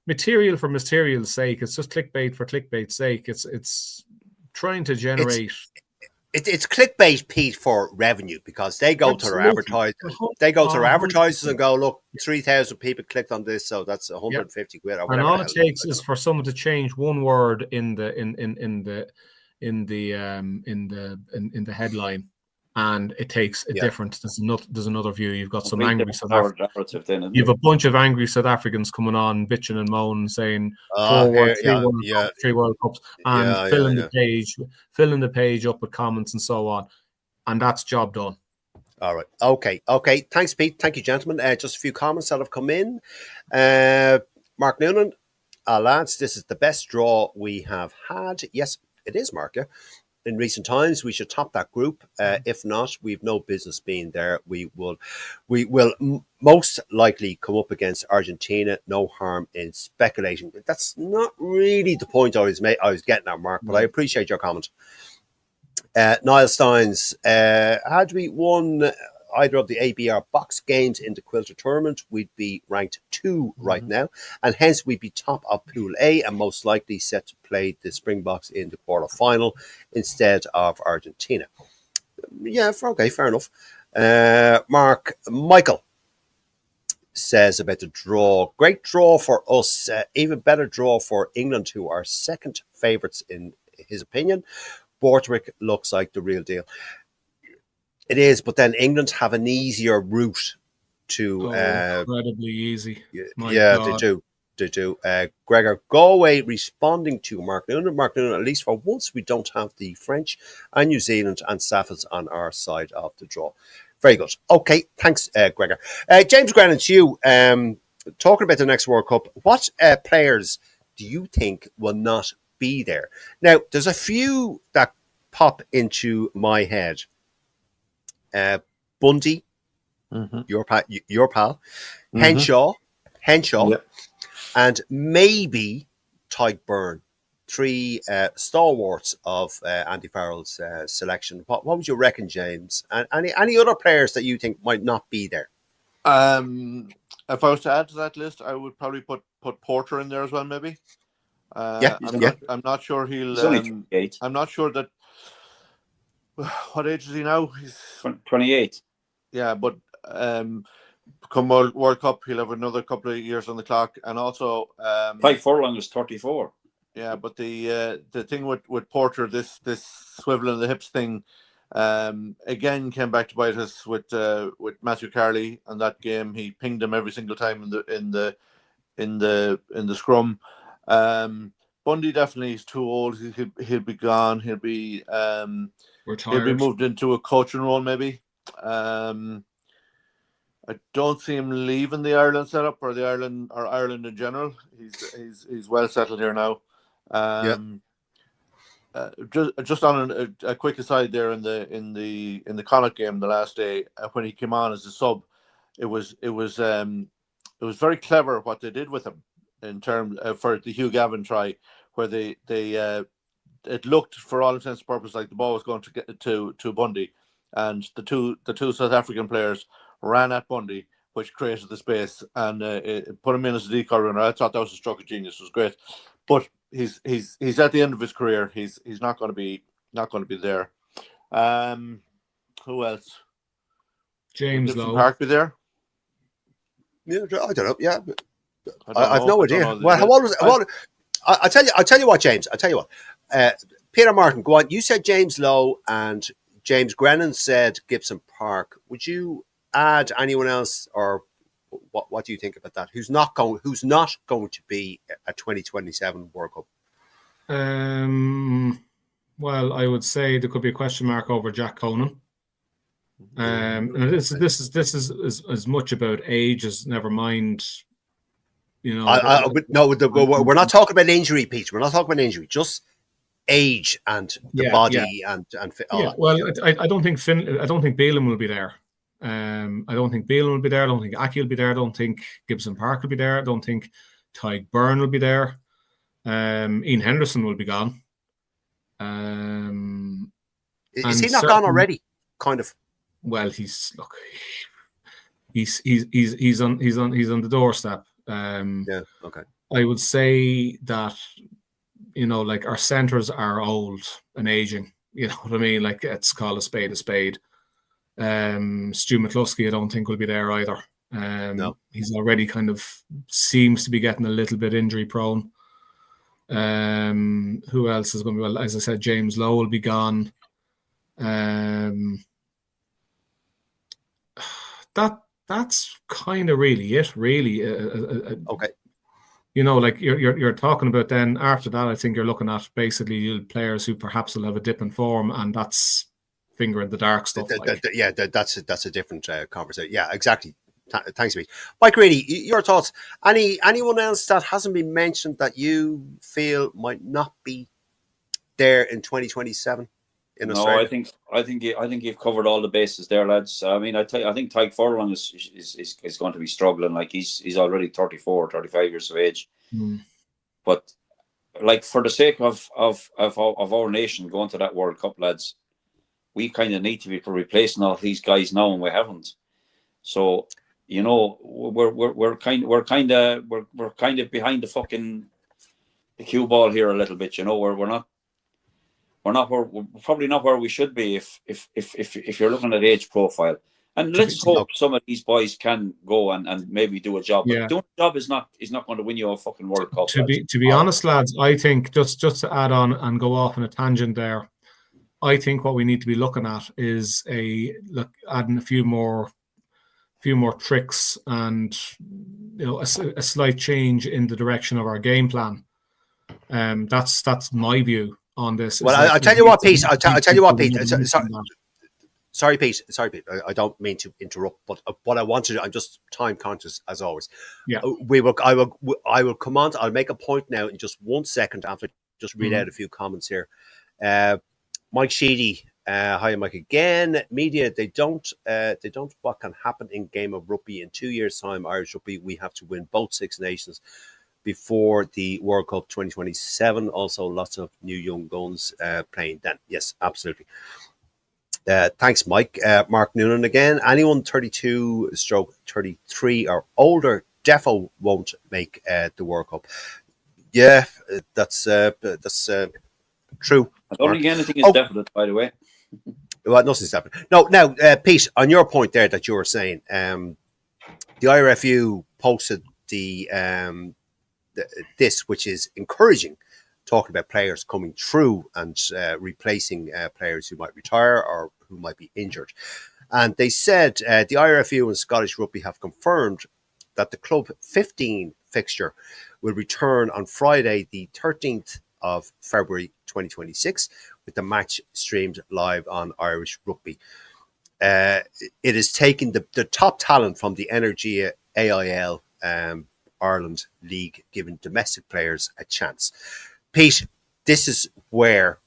material for material's sake. It's just clickbait for clickbait's sake. It's trying to generate. It's clickbait, Pete, for revenue, because they go to their advertisers. They go to their advertisers and go, look, 3,000 people clicked on this, so that's 150 quid. Or and all it takes is for someone to change one word in the headline, and it takes a different. There's another view. You've got some angry South Africans. You have a bunch of angry South Africans coming on, bitching and moaning, saying three World Cups, and filling the page up with comments and so on, and that's job done. All right. Okay. Thanks, Pete. Thank you, gentlemen. Just a few comments that have come in. Mark Noonan, lads, this is the best draw we have had. Yes, it is, Mark. Yeah. In recent times, we should top that group. If not, we've no business being there. We will most likely come up against Argentina. No harm in speculating. But that's not really the point I was getting at, Mark. But I appreciate your comment. Niall Steins, had we won either of the ABR box games in the Quilter tournament, we'd be ranked 2 right now, and hence we'd be top of Pool A and most likely set to play the Springboks in the quarter-final instead of Argentina. Yeah, okay, fair enough. Michael says about the draw. Great draw for us. Even better draw for England, who are second favourites in his opinion. Borthwick looks like the real deal. It is, but then England have an easier route to... incredibly easy. God. They do. Gregor Galway responding to Mark Noonan. Mark Noonan, at least for once, we don't have the French and New Zealand and Saffels on our side of the draw. Very good. Okay, thanks, Gregor. James Grennan, it's you. Talking about the next World Cup, what players do you think will not be there? Now, there's a few that pop into my head. Bundy, your pal, Henshaw, yep. And maybe Tyke Byrne, 3 stalwarts of Andy Farrell's selection. What would you reckon, James? And any other players that you think might not be there? If I was to add to that list, I would probably put Porter in there as well, maybe. I'm not sure he'll. He's only 28. I'm not sure that. What age is he now? He's 28. Yeah, but come World Cup, he'll have another couple of years on the clock, and also Pike Furlong is 34. Yeah, but the thing with Porter, this swivel in the hips thing, again came back to bite us with Matthew Carley on that game. He pinged him every single time in the scrum. Bundy definitely is too old. He'll be gone. He'll be retired. He'll be moved into a coaching role maybe. I don't see him leaving the Ireland setup or Ireland in general. He's well settled here now. Just on a quick aside there in the Connacht game the last day when he came on as a sub, it was very clever what they did with him in terms for the Hugh Gavin try, where they it looked for all intents and purposes like the ball was going to get to Bundy, and the two South African players ran at Bundy, which created the space and it put him in as a decoy runner. I thought that was a stroke of genius. It was great, but he's at the end of his career. He's not going to be there. Who else? James Will Lowe. Park be there? Yeah, I don't know. Yeah, I've no idea. Well, I'll tell you what, James. I'll tell you what. Peter Martin, go on. You said James Lowe and James Grennan said Gibson Park. Would you add anyone else, or what do you think about that? Who's not going to be a 2027 World Cup? Well, I would say there could be a question mark over Jack Conan. And this is as much about age as never mind. You know, we're not talking about injury, Pete. We're not talking about injury. Just age and the body and all that. Well, I don't think Bielan will be there. I don't think Bielan will be there. I don't think Aki will be there. I don't think Gibson Park will be there. I don't think Tyke Byrne will be there. Ian Henderson will be gone. Is he not gone already? Kind of. Well, he's on the doorstep. Yeah. Okay. I would say that, you know, like, our centres are old and aging. You know what I mean? Like, let's call a spade a spade. Stu McCluskey, I don't think will be there either. No. He's already kind of seems to be getting a little bit injury prone. Who else is going to be? Well, as I said, James Lowe will be gone. That's kind of really it. Really. Okay. You know, like you're talking about. Then after that, I think you're looking at basically players who perhaps will have a dip in form, and that's finger in the dark stuff. That's a different conversation. Yeah, exactly. Thanks, Pete. Mike Reedy, your thoughts? Anyone else that hasn't been mentioned that you feel might not be there in 2027 in Australia? I think you've covered all the bases there, lads. I mean, I think Tyke Furlong is going to be struggling. Like, he's already 34, 35 years of age. But, like, for the sake of our nation going to that World Cup, lads, we kind of need to be replacing all these guys now, and we haven't. So, you know, we're kind of behind the cue ball here a little bit. You know, we're probably not where we should be if you're looking at age profile. And let's hope some of these boys can go and maybe do a job. But doing a job is not going to win you a fucking World Cup. To be honest, lads, I think just to add on and go off on a tangent there, I think what we need to be looking at is adding a few more tricks and, you know, a slight change in the direction of our game plan. That's my view on this. Well, I'll tell you what, Pete. Sorry, Pete. I don't mean to interrupt, but what I want to do, I'm just time conscious as always. Yeah. I will come on. I'll make a point now in just 1 second after just read out a few comments here. Mike Sheedy, hi Mike again. Media, they don't what can happen in game of rugby in 2 years' time. Irish rugby, we have to win both Six Nations before the World Cup 2027. Also, lots of new young guns playing then. Yes, absolutely. Thanks, Mike. Mark Noonan again. Anyone 32/33 or older defo won't make the World Cup. Yeah, that's true. I don't think anything is definite, by the way. Well, nothing's definite. No, now, Pete, on your point there that you were saying, the IRFU posted this, which is encouraging, talking about players coming through and replacing players who might retire or who might be injured. And they said the IRFU and Scottish Rugby have confirmed that the Club 15 fixture will return on Friday, the 13th of February 2026, with the match streamed live on Irish Rugby. It is taking the top talent from the Energia AIL Ireland League, giving domestic players a chance. Pete, this is where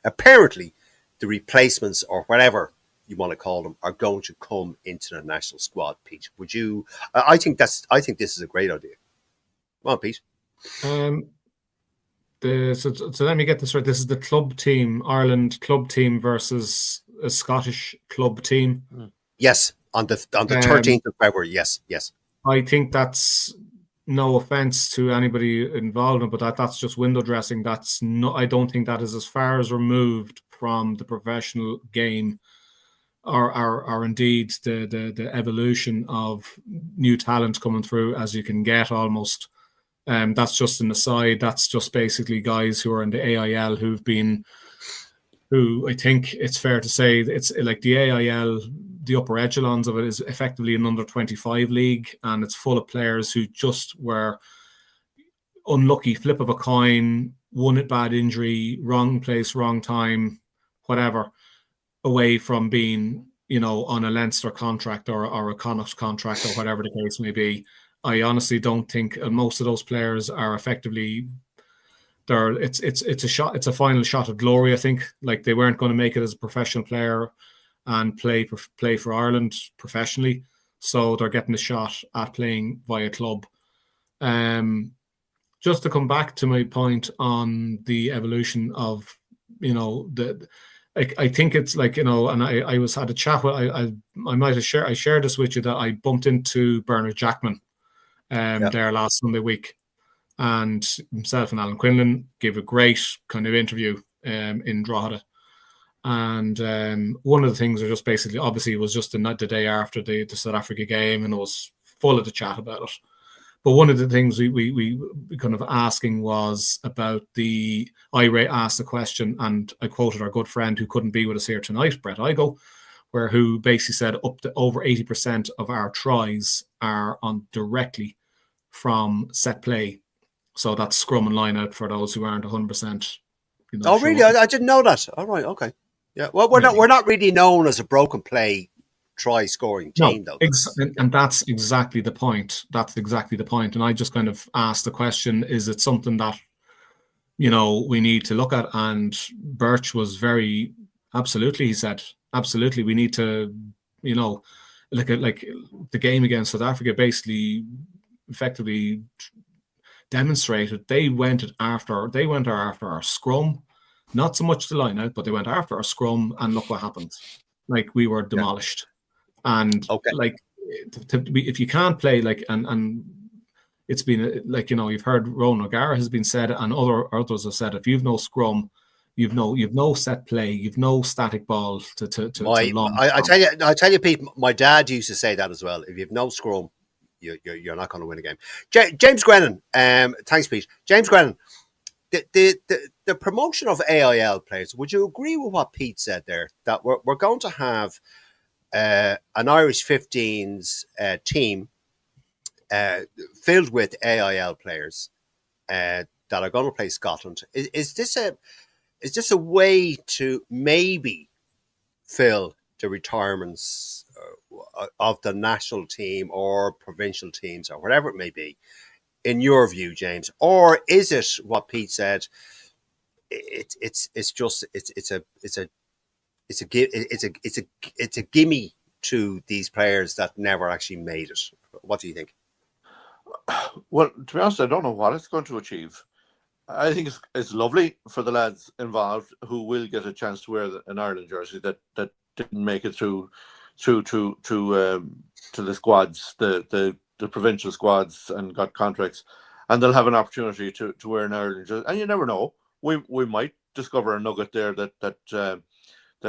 apparently the replacements, or whatever you want to call them, are going to come into the national squad. Pete, would you? I think this is a great idea. Come on, Pete. So let me get this right. This is the club team, Ireland club team versus a Scottish club team. Yes, on the 13th of February. Yes. I think that's, no offense to anybody involved, but that's just window dressing. That's not. I don't think that is as far as removed from the professional game, or indeed the evolution of new talent coming through as you can get almost. That's just an aside. That's just basically guys who are in the AIL who I think it's fair to say it's like the AIL, the upper echelons of it is effectively an under 25 league, and it's full of players who just were unlucky flip of a coin, one bad injury, wrong place, wrong time, whatever, away from being, on a Leinster contract or a Connacht contract or whatever the case may be. I honestly don't think most of those players are effectively there. It's a final shot at glory. I think like they weren't going to make it as a professional player and play for Ireland professionally, so they're getting a shot at playing via club. Just to come back to my point on the evolution of, I think it's like, and I had a chat with, I might have shared, I shared this with you that I bumped into Bernard Jackman there last Sunday week, and himself and Alan Quinlan gave a great kind of interview in Drogheda. And one of the things are just basically, obviously, it was just the day after the South Africa game, and it was full of the chat about it. But one of the things we kind of asking was about I asked a question, and I quoted our good friend who couldn't be with us here tonight, Brett Igo, who basically said up to over 80% of our tries are on directly from set play. So that's scrum and line out for those who aren't 100%. Oh, sure. Really? I didn't know that. All right, okay. Yeah. Well, we're not really known as a broken play try scoring team, though. And that's exactly the point. And I just kind of asked the question: is it something that we need to look at? And Birch was very absolutely. He said, absolutely, we need to look at like the game against South Africa. Basically, effectively demonstrated they went after our scrum, not so much the line out, but they went after our scrum, and look what happened. Like we were demolished. And like if you can't play like and it's been like you've heard Ronan O'Gara has been said, and others have said, if you've no scrum, you've no set play, you've no static ball to long. I tell you, Pete, my dad used to say that as well. If you've no scrum, you're not going to win a game. James Grennan, thanks, Pete. James Grennan, the promotion of AIL players. Would you agree with what Pete said there? That we're going to have an Irish 15s team filled with AIL players that are going to play Scotland. Is this a way to maybe fill the retirements of the national team or provincial teams or whatever it may be, in your view, James? Or is it what Pete said? It's a gimme to these players that never actually made it. What do you think? Well, to be honest, I don't know what it's going to achieve. I think it's lovely for the lads involved who will get a chance to wear an Ireland jersey that didn't make it through to the squads, the provincial squads, and got contracts, and they'll have an opportunity to wear an Ireland jersey. And you never know, we might discover a nugget there that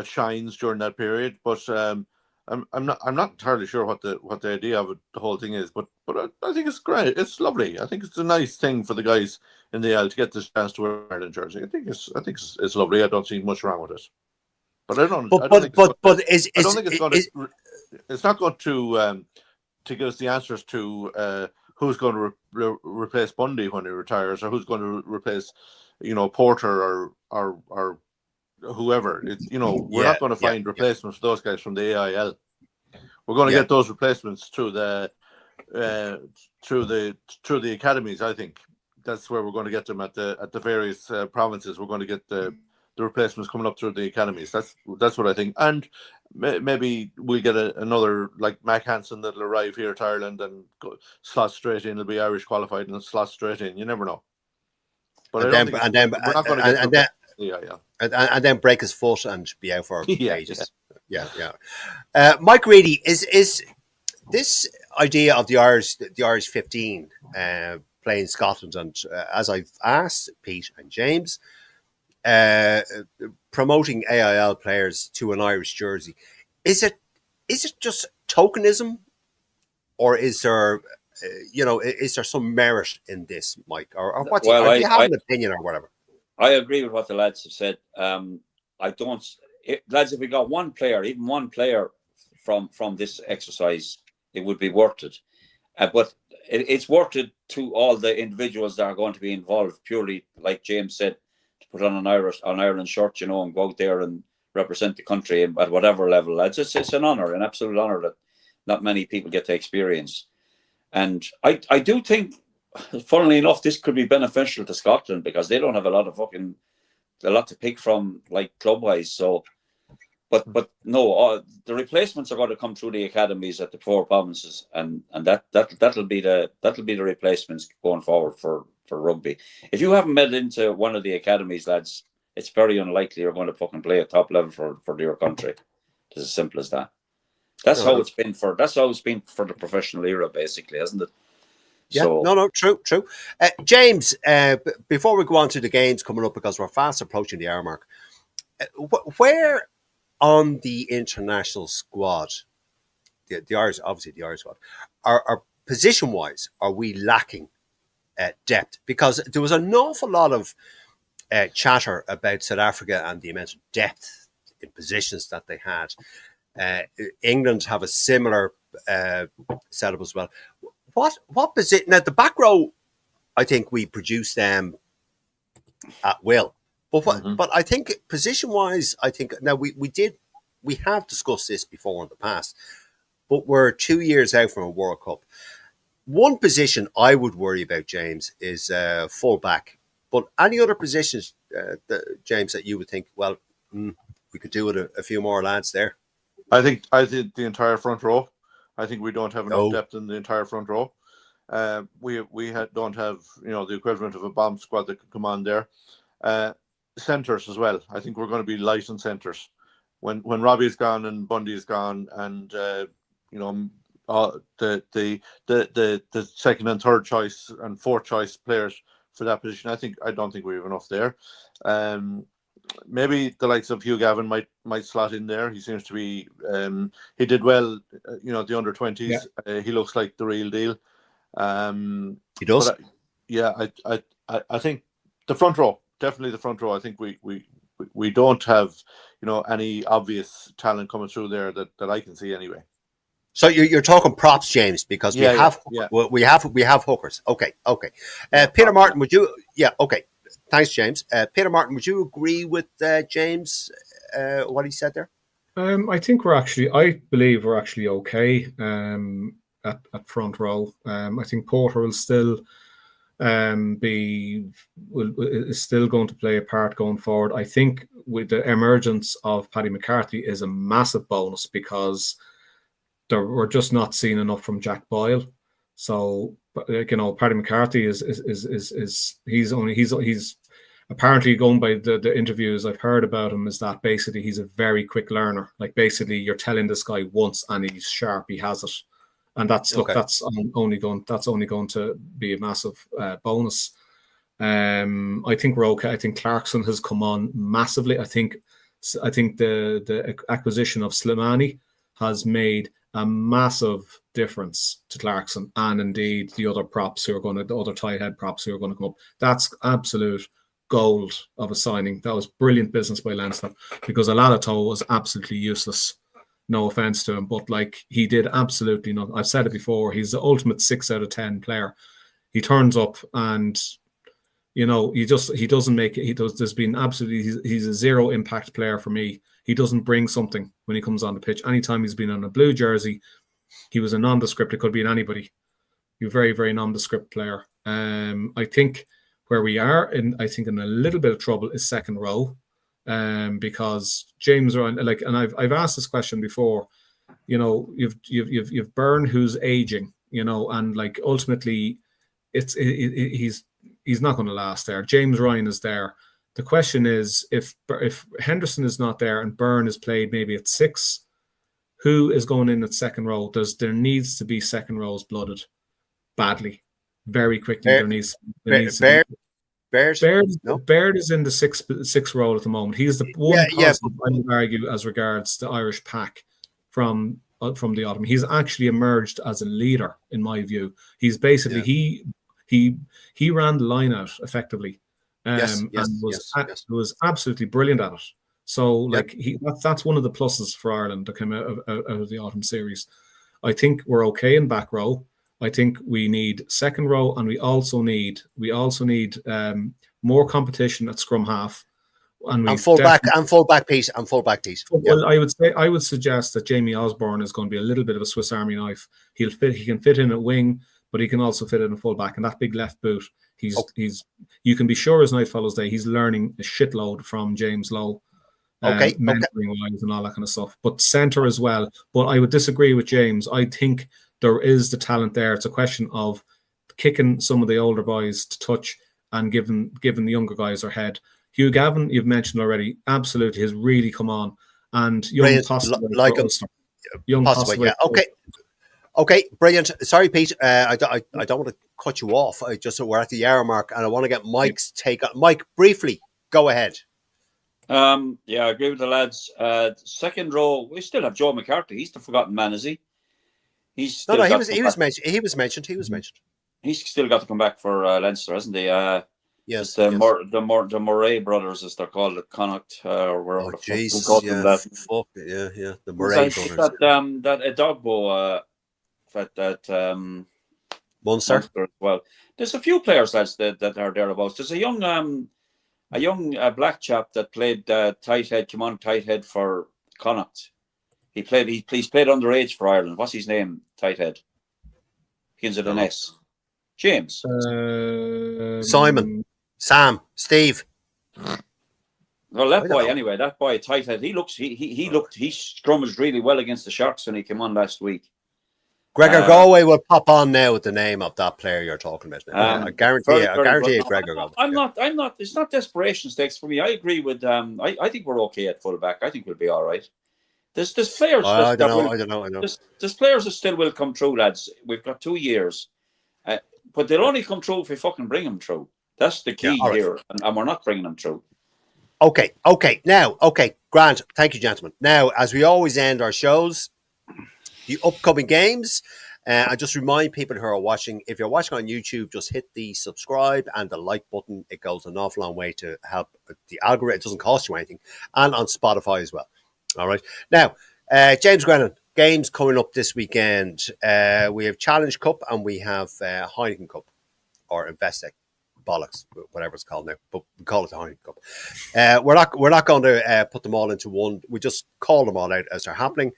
shines during that period. But I'm not entirely sure what the idea of the whole thing is. But I think it's great. It's lovely. I think it's a nice thing for the guys in the L to get this chance to wear an Ireland jersey. I think it's lovely. I don't see much wrong with it. But I don't. It's not going to give us the answers to who's going to replace Bundy when he retires, or who's going to replace, Porter or whoever. We're not going to find replacements for those guys from the AIL. We're going to get those replacements through the academies. I think that's where we're going to get them at the various provinces. We're going to get the replacements coming up through the academies. That's what I think. And maybe we'll get another like Mac Hansen that'll arrive here to Ireland and slot straight in. He'll be Irish qualified and slot straight in. You never know. But and then break his foot and be out for ages. Yeah. Mike Reedy, is this idea of the Irish 15 playing Scotland, and as I've asked Pete and James, promoting AIL players to an Irish jersey, is it just tokenism, or is there some merit in this, Mike, or what? Do you have an opinion or whatever? I agree with what the lads have said. Lads, if we got even one player from this exercise, it would be worth it. But it's worth it to all the individuals that are going to be involved. Purely, like James said, to put on an Ireland shirt, you know, and go out there and represent the country at whatever level. It's an honour, an absolute honour that not many people get to experience. And I do think, funnily enough, this could be beneficial to Scotland because they don't have a lot to pick from, like, club wise. So. But no, the replacements are going to come through the academies at the 4 provinces, and that'll be the replacements going forward for rugby. If you haven't met into one of the academies, lads, it's very unlikely you're going to fucking play at top level for your country. It's as simple as that. That's how it's been for the professional era, basically, hasn't it? Yeah, so, true. James, before we go on to the games coming up, because we're fast approaching the hour mark, where on the international squad, the Irish, obviously the Irish squad, are position-wise, are we lacking depth? Because there was an awful lot of chatter about South Africa and the amount of depth in positions that they had. England have a similar setup as well. What position? Now, the back row, I think we produce them at will. But I think position-wise, I think now we have discussed this before in the past, but we're 2 years out from a World Cup. One position I would worry about, James, is full back. But any other positions, James, that you would think, well, we could do with a few more lads there? I think the entire front row. I think we don't have enough depth in the entire front row. We don't have the equivalent of a bomb squad that could come on there. Centres as well. I think we're going to be light on centres. When Robbie's gone and Bundy's gone, and the second and third choice and fourth choice players for that position, I don't think we have enough there. Maybe the likes of Hugh Gavin might slot in there. He seems to be he did well, the under 20s. Yeah. He looks like the real deal. He does. I think the front row. Definitely the front row. I think we don't have any obvious talent coming through there that I can see anyway. So you're talking props, James, because we have hookers. Okay. Peter Martin, would you? Yeah. Okay. Thanks, James. Peter Martin, would you agree with James what he said there? I think I believe we're actually okay at front row. I think Porter will still. Is still going to play a part going forward. I think with the emergence of Paddy McCarthy is a massive bonus because we're just not seeing enough from Jack Boyle. So Paddy McCarthy is apparently, going by the interviews I've heard about him, is that basically he's a very quick learner. Like, basically you're telling this guy once and he's sharp, he has it. And that's only going to be a massive bonus. I think we're okay. I think Clarkson has come on massively. I think the acquisition of Slimani has made a massive difference to Clarkson, and indeed the other props the other tight head props who are going to come up. That's absolute gold of a signing. That was brilliant business by Leinster, because Alalato was absolutely useless. No offense to him, but he did absolutely nothing. I've said it before. He's the ultimate 6 out of 10 player. He turns up and he doesn't make it. There's been absolutely. He's a zero impact player for me. He doesn't bring something when he comes on the pitch. Anytime he's been on a blue jersey, he was a nondescript. It could be in anybody. You're a very, very nondescript player. I think where we are in a little bit of trouble is second row. Because James Ryan, and I've asked this question before, you've Byrne who's aging, and ultimately he's not going to last there. James Ryan is there. The question is, if Henderson is not there and Byrne is played maybe at 6, who is going in at second row? There needs to be second rows blooded badly, very quickly. There needs to be. Baird is in the sixth role at the moment. He's the one positive, I would argue, as regards the Irish pack from the autumn. He's actually emerged as a leader, in my view. He's basically he ran the line out effectively, and was absolutely brilliant at it. So that's one of the pluses for Ireland that came out of the autumn series. I think we're okay in back row. I think we need second row, and we also need more competition at scrum half. And full back piece. Well, I would suggest that Jamie Osborne is going to be a little bit of a Swiss Army knife. He can fit in at wing, but he can also fit in a full back. And that big left boot, you can be sure as night follows day, he's learning a shitload from James Lowe. Mentoring wise and all that kind of stuff. But centre as well. But I would disagree with James. I think there is the talent there. It's a question of kicking some of the older boys to touch and giving the younger guys their head. Hugh Gavin, you've mentioned already, absolutely has really come on. And young possibly like young possibly, yeah. Okay, brilliant. Sorry, Pete. I don't want to cut you off. We're at the hour mark, and I want to get Mike's take on. Mike, briefly, go ahead. Yeah, I agree with the lads. Second row, we still have Joe McCarthy. He's the forgotten man, is he? He was mentioned. He's still got to come back for Leinster, hasn't he? Yes, the Murray brothers, as they're called, at Connacht, or wherever the fuck the Murray brothers. That Edogbo, Munster as well. There's a few players, lads, that are thereabouts. There's a young black chap that played tight head for Connacht. He's played underage for Ireland. What's his name? Tight head. Begins with an S. James. Simon. Sam. Steve. Well, that boy tight head. He scrummaged really well against the Sharks when he came on last week. Gregor Galway will pop on now with the name of that player you're talking about. I guarantee you, Gregor Galway. I'm not. It's not desperation stakes for me. I agree with. I think we're okay at fullback. I think we'll be all right. There's players. I don't know. There's players that still will come through, lads. We've got 2 years, but they'll only come through if we fucking bring them through. That's the key here, and we're not bringing them through. Okay. Now, Grant. Thank you, gentlemen. Now, as we always end our shows, the upcoming games. I just remind people who are watching, if you're watching on YouTube, just hit the subscribe and the like button. It goes an awful long way to help the algorithm. It doesn't cost you anything. And on Spotify as well. All right. Now, James Grennan, games coming up this weekend. We have Challenge Cup and we have Heineken Cup or Investec. Bollocks, whatever it's called now, but we call it the Heineken Cup. We're not going to put them all into one. We just call them all out as they're happening.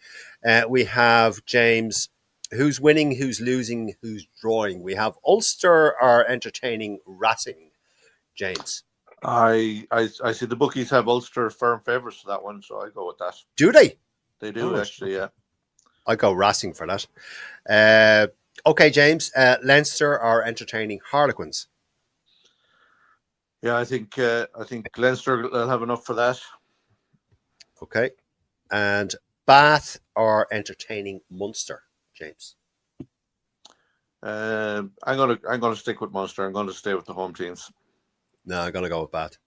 We have James, who's winning, who's losing, who's drawing. We have Ulster are entertaining Racing. James, I see the bookies have Ulster firm favourites for that one, so I go with that. Do they? They do actually, yeah. I go Racing for that. Okay, James, Leinster are entertaining Harlequins. Yeah, I think Leinster will have enough for that. Okay, and Bath are entertaining Munster. James, I'm gonna stick with Munster. I'm going to stay with the home teams. No, I'm going to go with Bath.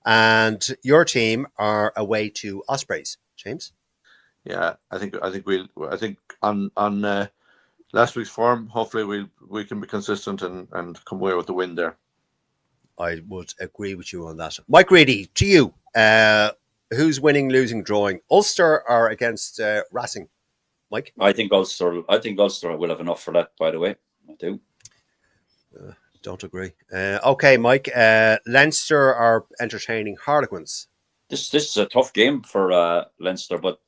And your team are away to Ospreys. James. Yeah, I think on last week's form, hopefully we can be consistent and come away with the win there. I would agree with you on that. Mike Reedy, to you. Who's winning, losing, drawing? Ulster are against Racing. Mike? I think Ulster will have enough for that, by the way. I do. Don't agree. Okay, Mike. Leinster are entertaining Harlequins. This is a tough game for Leinster, but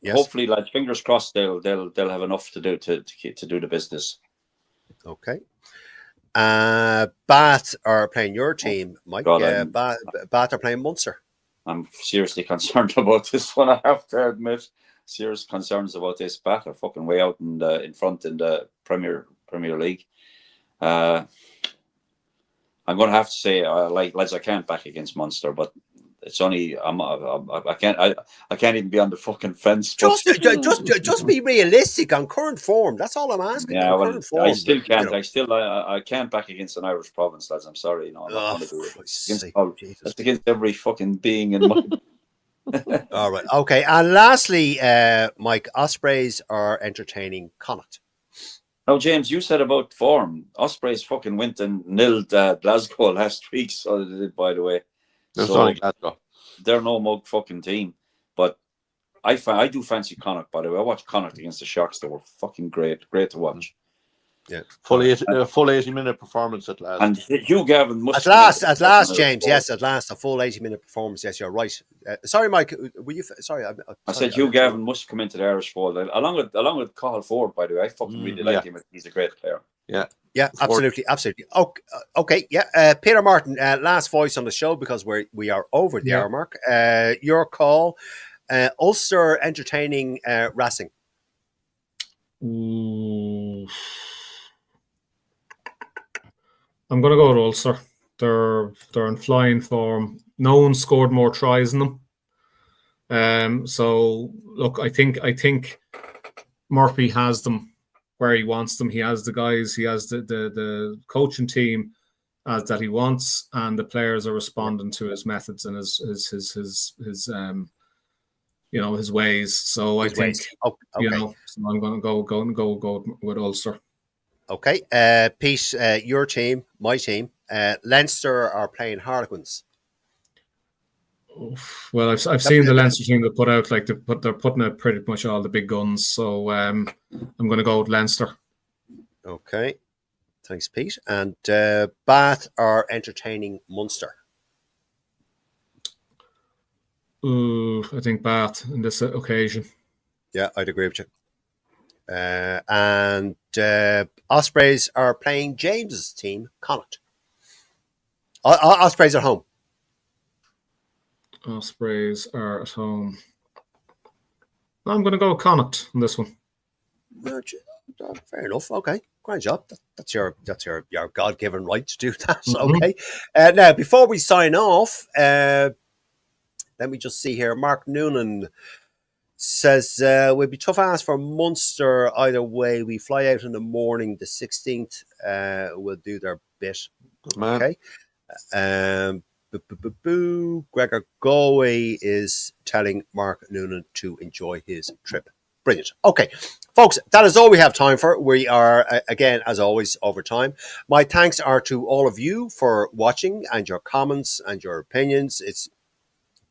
hopefully, lads, fingers crossed, they'll have enough to do the business. Okay. Bath are playing your team, Mike. Bath are playing Munster. I'm seriously concerned about this one, I have to admit. Serious concerns about this. Bath are fucking way out in front in the Premier League. I'm going to have to say, lads, I can't back against Munster, but it's only I can't even be on the fucking fence. Just be realistic on current form. That's all I'm asking. Yeah, well, I still can't. I can't back against an Irish province, lads. I'm sorry, I'm not going to do it. That's against every fucking being in my. All right, okay. And lastly, Mike, Ospreys are entertaining Connacht. Now, James, you said about form. Ospreys fucking went and nilled Glasgow last week, so they did, by the way. They're no mug fucking team, but I do fancy Connacht. By the way, I watched Connacht against the Sharks. They were fucking great to watch. Yeah. Full 80-minute performance at last. And Hugh Gavin must At last, James. Yes, at last, a full 80-minute performance. Yes, you're right. Sorry, Mike. Were you? Sorry, I said Hugh Gavin must come into the Irish fold, along with Cathal Ford. By the way, I fucking really like him. He's a great player. Yeah, absolutely. Okay, yeah. Peter Martin, last voice on the show because we are over the hour mark. Your call. Ulster entertaining Racing. I'm going to go with Ulster. They're in flying form. No one scored more tries than them. So look, I think Murphy has them where he wants them. He has the guys. He has the coaching team that he wants, and the players are responding to his methods and his his ways. So I think so I'm going to go with Ulster. Okay, Pete, your team, my team, Leinster are playing Harlequins. Well, I've seen the Leinster team that put out they're putting out pretty much all the big guns. So I'm going to go with Leinster. Okay, thanks, Pete. And Bath are entertaining Munster. I think Bath in this occasion. Yeah, I'd agree with you. And Ospreys are playing James's team, Connacht. Ospreys are home. Ospreys are at home. I'm going to go with Connacht on this one. Fair enough. Okay, great job. That's your God-given right to do that. Mm-hmm. Okay. Now, before we sign off, let me just see here. Mark Noonan says, we'll be tough ass for Munster either way. We fly out in the morning, the 16th. We'll do their bit. Good man. Okay. Gregor Galway is telling Mark Noonan to enjoy his trip. Brilliant. Okay, folks, that is all we have time for. We are, again, as always, over time. My thanks are to all of you for watching and your comments and your opinions. It's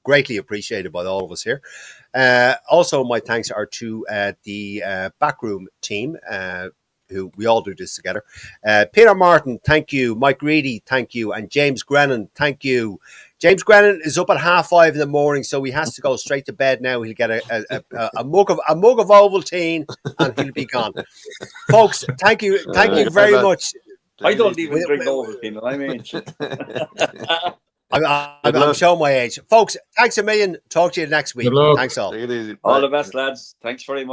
greatly appreciated by all of us here. Also, my thanks are to the backroom team, who we all do this together. Peter Martin, thank you. Mike Reedy, thank you. And James Grennan, thank you. James Grennan is up at 5:30 in the morning, so he has to go straight to bed now. He'll get a mug of Ovaltine, and he'll be gone. Folks, thank you very much. I don't even drink Ovaltine. I mean, I'm showing my age. Folks, thanks a million. Talk to you next week. Thanks all. Take it easy. All the best, lads. Thanks very much.